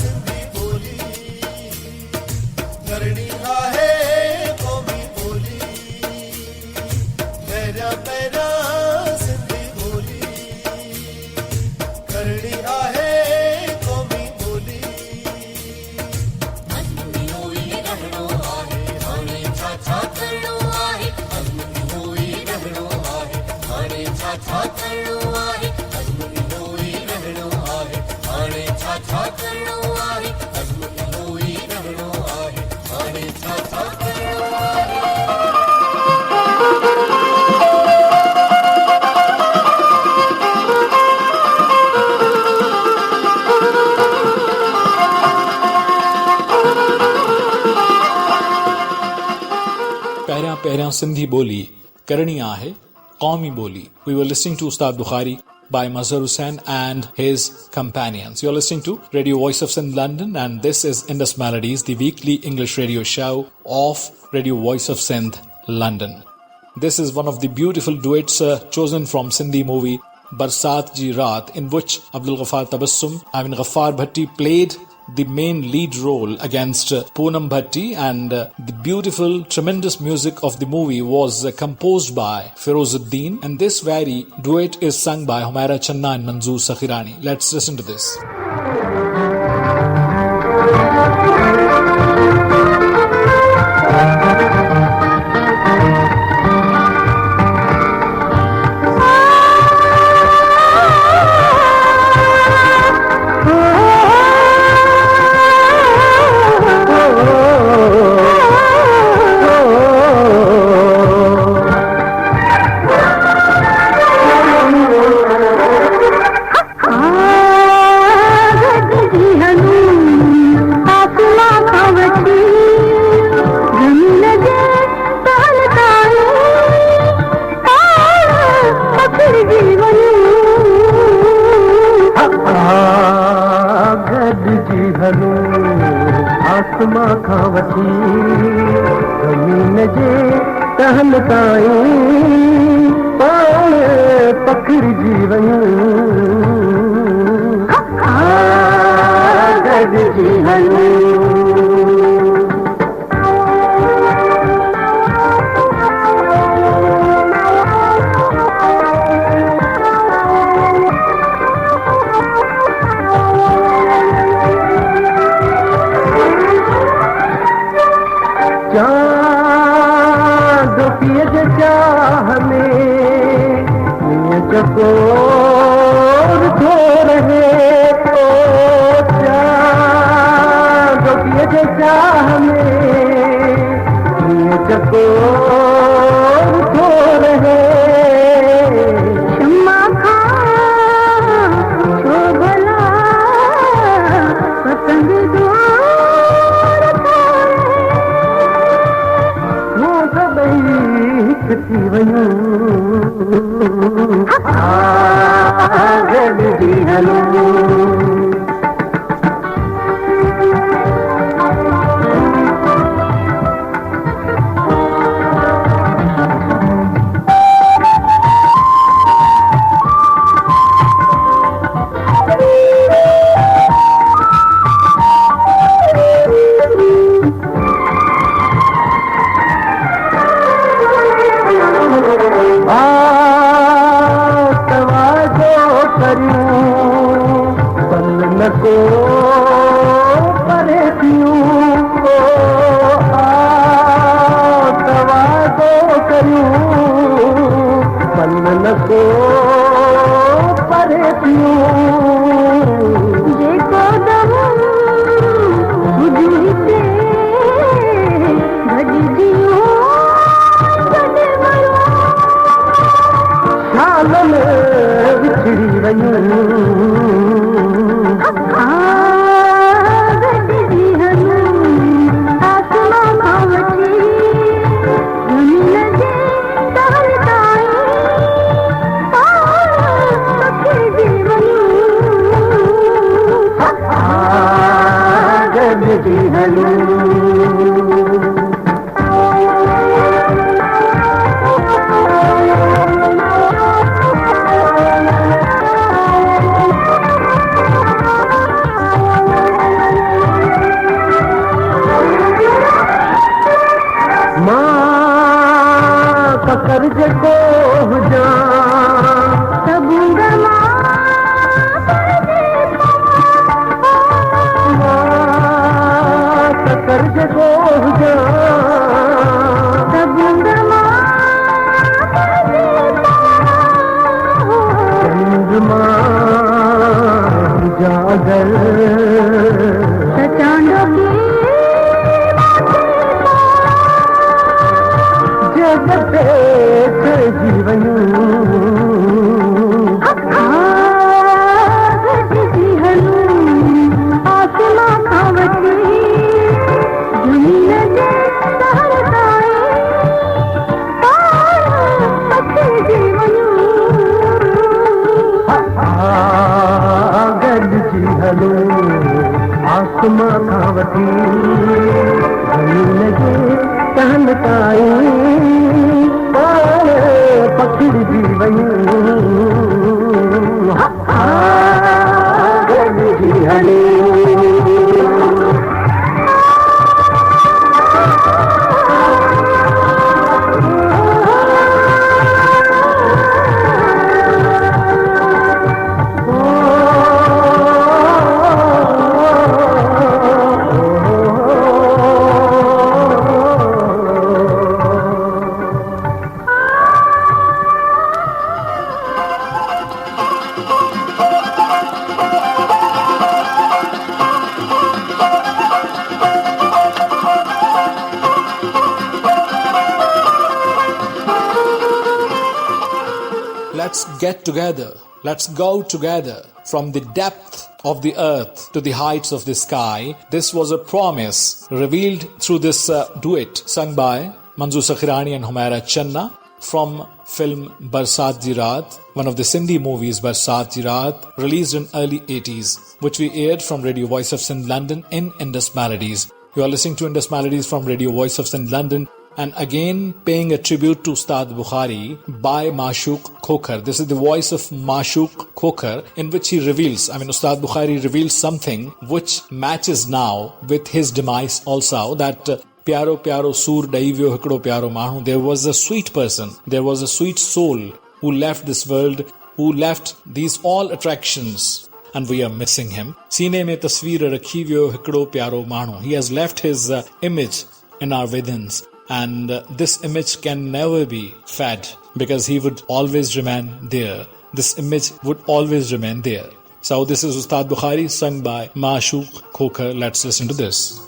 सिंधी ॿोली करणी आहे क़ौमी ॿोली पहिरियां पहिरियां सिंधी ॿोली करणी आहे क़ौमी ॿोली अजमल होई रहणो आहे हाणे छा करणो आहे अजमल होई रहणो आहे हाणे छा करणो आहे अजमल होई रहणो आहे हाणे छा करणो आहे अजमल होई रहणो आहे हाणे छा करणो आहे पहिरियां पहिरियां सिंधी ॿोली करणी आहे क़ौमी ॿोली. We were listening to Ustad Bukhari by Mazhar Hussain and his companions. You're listening to Radio Voice of Sindh London, and this is Indus Melodies, the weekly English radio show of Radio Voice of Sindh London. This is one of the beautiful duets chosen from Sindhi movie Barsat Ji Raat, in which Abdul Ghaffar Tabassum, Ghaffar Bhatti played the main lead role against Poonam Bhatti, and the beautiful, tremendous music of the movie was composed by Ferozuddin, and this very duet is sung by Humaira Channa and Manzoor Sakhirani. Let's listen to this. आसमां खां वठी ज़मीन जे तहल ताईं पाण पखिड़िजी वञूं गॾिजी हलूं चकोर थो रहे ओ चांद जे चाह में चकोर थो रहे शम्मा खां छो भला पतंग द्वार वो सभई थी वञूं गॾिजी हलूं पकड़ जको जा सबूंगा पकड़ जको जा सबूंगा चंद्रमा जागर सचांडो की जगते जीवन आसमा खावती दुनिया जे सहरताए जीवन गज जी हलो आसमा खावती दुनिया जे सहरताए पकड़ जीवन हले Let's get together. Let's go together from the depth of the earth to the heights of the sky. This was a promise revealed through this duet sung by Manzoor Sakhirani and Humaira Channa from film Barsat Di Raat, one of the Sindhi movies Barsat Di Raat, released in early 80s, which we aired from Radio Voice of Sindh London in Indus Melodies. You are listening to Indus Melodies from Radio Voice of Sindh London. And again, paying a tribute to Ustad Bukhari by Mashook Khokhar. This is the voice of Mashook Khokhar, in which he reveals, Ustad Bukhari reveals something which matches now with his demise also, that Pyaro Pyaro Sur Daivyo Hikdo Pyaro Mahu. There was a sweet person, there was a sweet soul who left this world, who left these all attractions, and we are missing him. Sine mein tasveer rakhivyo hikdo pyaro manu. He has left his image in our vidins. And this image can never be fed, because he would always remain there. This image would always remain there. So this is Ustad Bukhari sung by Mashook Khokhar. Let's listen to this.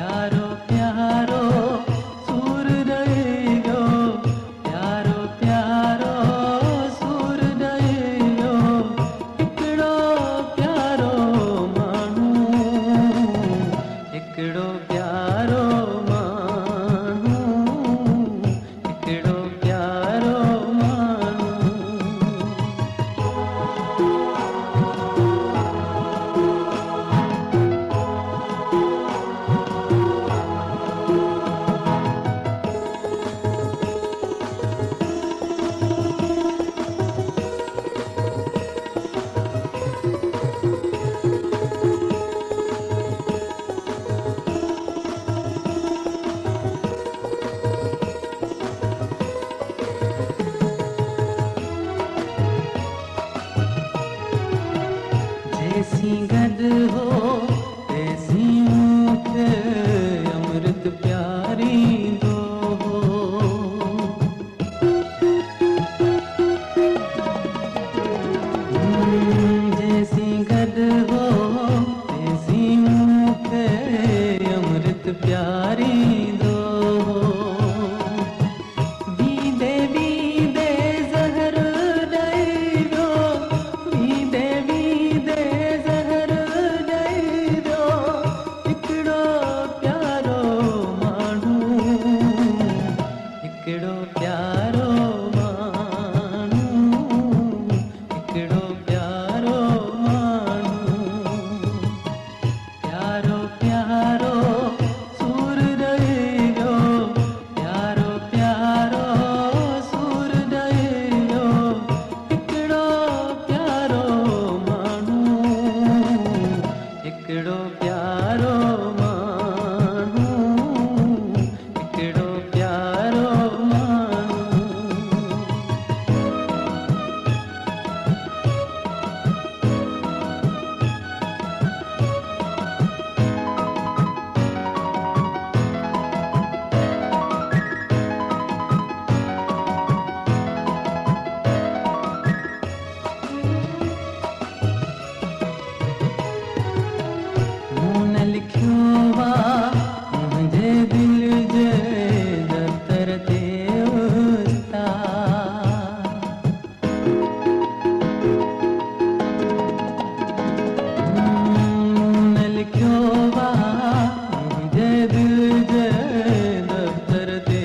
प्यारो प्यारो सूर रहियो प्यारो प्यारो सूर रहियो हिकिड़ो प्यारो माण्हू हिकिड़ो प्यारो माण्हू हिकिड़ो प्यारो माण्हू जैसी गद हो तैसी मूंखे अमृत प्यारी दो हो जैसी गद हो तैसी मूंखे अमृत प्यारी दो हो बीदे बीदे जहर ॾेइजो बीदे बीदे जहर ॾेइजो हिकिड़ो प्यारो माण्हू हिकिड़ो प्यारो माण्हू हिकिड़ो प्यारो माण्हू प्यारो प्यारो सूर रहियो प्यारो प्यारो सूर रहियो हिकिड़ो प्यारो माण्हू हिकिड़ो प्यारो माण्हू हिकिड़ो प्यारो माण्हू मूं न लिखियो वा मुंहिंजे दिल जे दफ़्तर ते मूं न लिखियो वा मुंहिंजे दिल जे दफ़्तर ते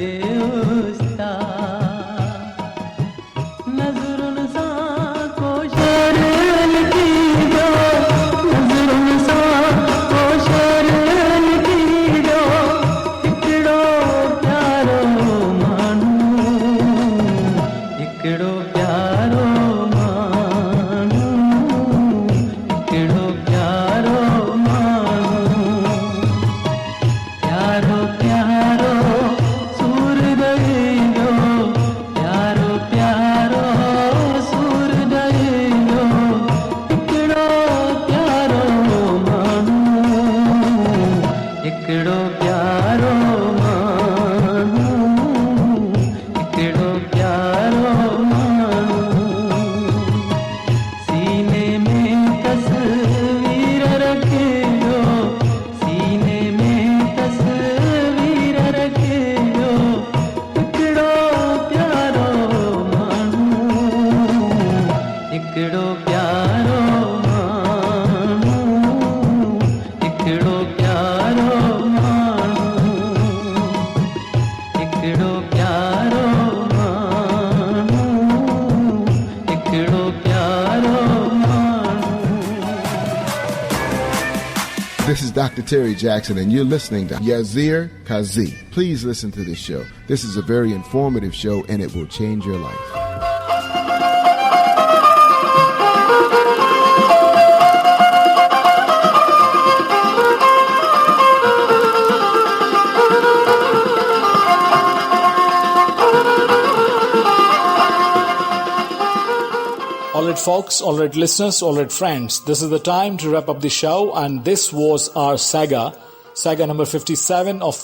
नज़रुनि सां को शेर लिखिजो नज़रुनि सां को शेर लिखिजो हिकिड़ो प्यारो माण्हू हिकिड़ो प्यारो माण्हू हिकिड़ो प्यारो माण्हू प्यारो प्यारो सूर रहियो प्यारो प्यारो सूर रहियो हिकिड़ो प्यारो माण्हू हिकिड़ो प्यारो माण्हू हिकिड़ो प्यारो माण्हू सीने में तस्वीर रखियो सीने में तस्वीर रखियो हिकिड़ो प्यारो माण्हू हिकिड़ो प्यारो माण्हू हिकिड़ो प्यारो माण्हू हिकिड़ो प्यारो माण्हू हिकिड़ो प्यारो माण्हू This is Dr. Terry Jackson, and you're listening to Yazir Kazi. Please listen to this show. This is a very informative show, and it will change your life. All right, folks, all right, listeners, all right, friends, this is the time to wrap up the show, and this was our saga number 57 of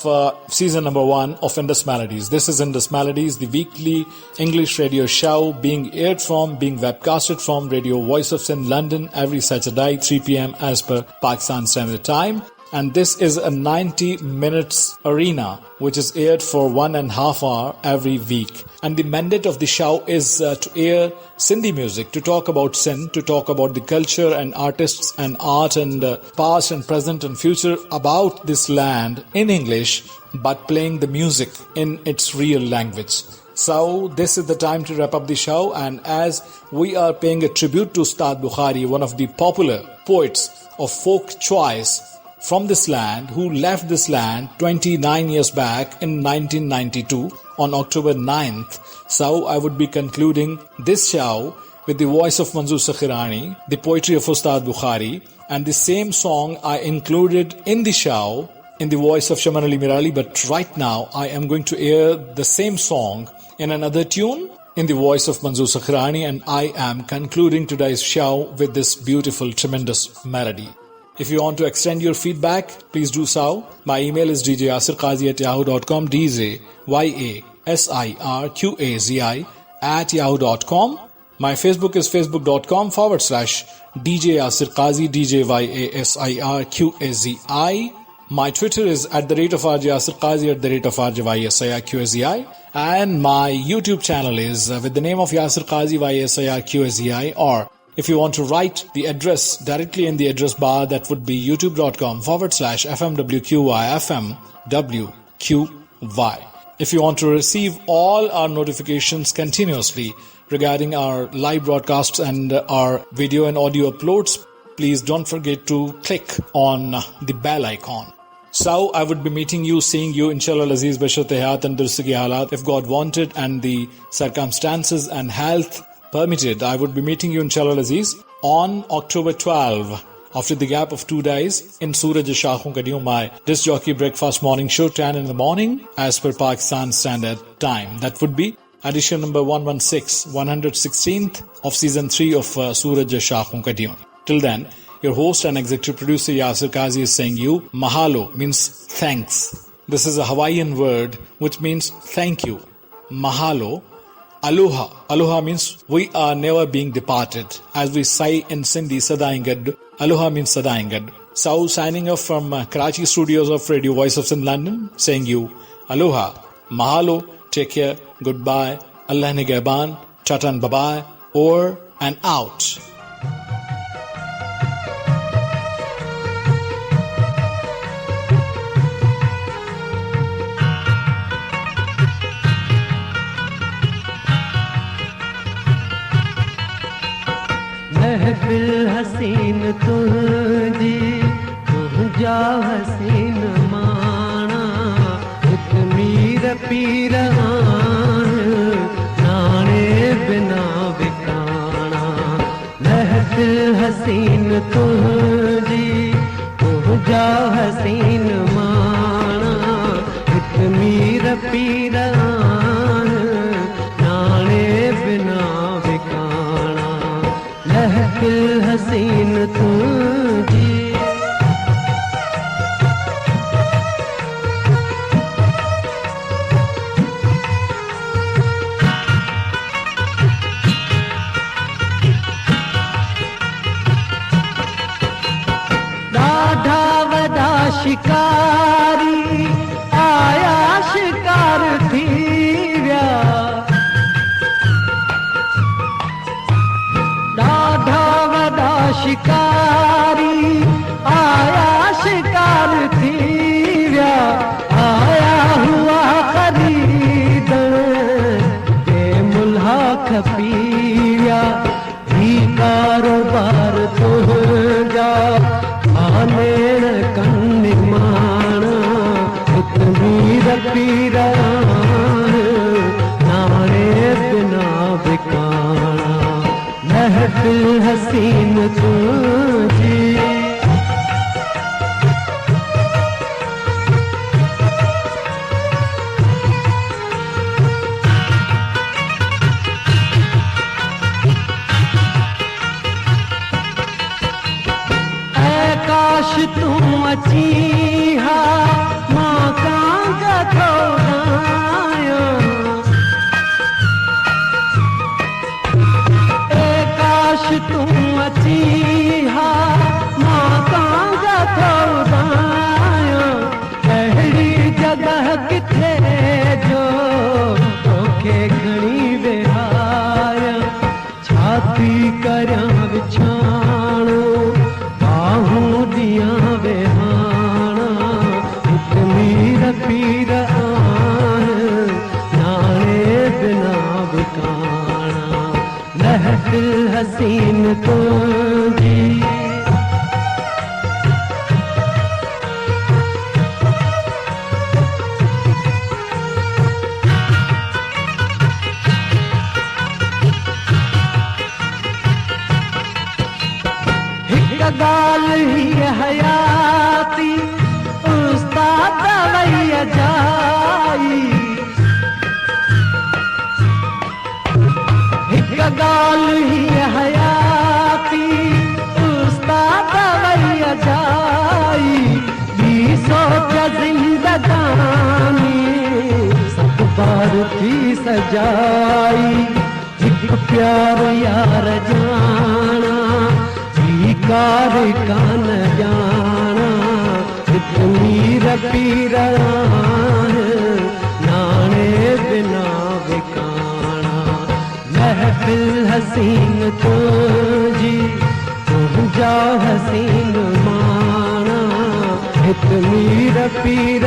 season number 1 of Indus Melodies. This is Indus Melodies, the weekly English radio show being webcasted from Radio Voice of Sindh, London, every Saturday, 3 p.m. as per Pakistan Standard Time. and this is a 90 minutes arena which is aired for 1.5 hours every week. And the mandate of the show is to air Sindhi music, to talk about Sindh, to talk about the culture and artists and art and past and present and future about this land in English, but playing the music in its real language. So this is the time to wrap up the show, and as we are paying a tribute to Ustad Bukhari, one of the popular poets of folk choice from this land, who left this land 29 years back in 1992 on October 9th. So I would be concluding this show with the voice of Manzoor Sakhirani, the poetry of Ustad Bukhari, and the same song I included in the show in the voice of Shaman Ali Mirali. But right now I am going to air the same song in another tune in the voice of Manzoor Sakhirani, and I am concluding today's show with this beautiful, tremendous melody. If you want to extend your feedback, please do so. My email is djyasirqazi@yahoo.com, djyasirqazi@yahoo.com. My Facebook is facebook.com/djyasirqazi, djyasirqazi. My Twitter is @RJYasirQazi, @RJYasirQazi. And my YouTube channel is with the name of Yasir Qazi YSIRQAZI. Or if you want to write the address directly in the address bar, that would be youtube.com/FMWQYFMWQY. If you want to receive all our notifications continuously regarding our live broadcasts and our video and audio uploads, please don't forget to click on the bell icon. So I would be meeting you, seeing you, inshallah Aziz, Bashat Hayat and Durstagi Halat, if God wanted and the circumstances and health permitted. I would be meeting you, inshallah Aziz, on October 12, after the gap of 2 days, in Suraj Shakhon Kadiyon, my disc jockey breakfast morning show, 10 in the morning, as per Pakistan Standard Time. That would be edition number 116th of season 3 of Suraj Shakhon Kadiyon. Till then, your host and executive producer Yasir Qazi is saying you, mahalo means thanks. This is a Hawaiian word which means thank you. Mahalo. Aloha. Aloha means we are never being departed. As we say in Sindhi, Sadaingad. Aloha means Sadaingad. So signing off from Karachi studios of Radio Voice of Sindh, London, saying you, aloha. Mahalo. Take care. Goodbye. Allah Nigaban. Tatan bye-bye. Over and out. महफिल हसीन तुझी तुझा हसीन माना हित मीर पीर नाने बिना विकाना महफिल हसीन तुझी तुझा हसीन माना हित मीर पीर नाने बिना विकाना महफिल हसीन तुझी ॾाढा वॾा शिकारी आया शिकार थी विया ॾाढा वॾा शिकारी आया शिकार थी विया आया हुआ ख़रीदण के मुल्हा खपी विया ही कारोबार तुंहिंजा आनेण कनि माणा हित मीर पीर नाणे बिना विकाणा महफिल हसीन तुझी काश तूं अची हा मां कांग थो ॻायां काश तूं अची हा थे जो तोखे घणी विहाया छाती करियां विछाणो बाहूं दियां विहाणा हित मीर पीर आहिनि नाणे बिना विकाणा महफिल हसीन तुंहिंजी गाल ही हयाती उस्ताद वैया जाई एक गाल ही हयाती उस्ताद वैया जाई बी सोच जिंदगानी सब बार थी सजाई एक प्यार यार जाना कार कान जाना मीर पीर नाणे बिना विकाणा महफिल हसीन तुंहिंजी तुंहिंजा हसीन माणा हित मीर पीर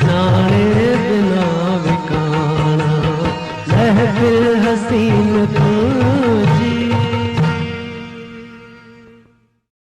नाणे बिना विकाणा महफिल हसीन तुंहिंजी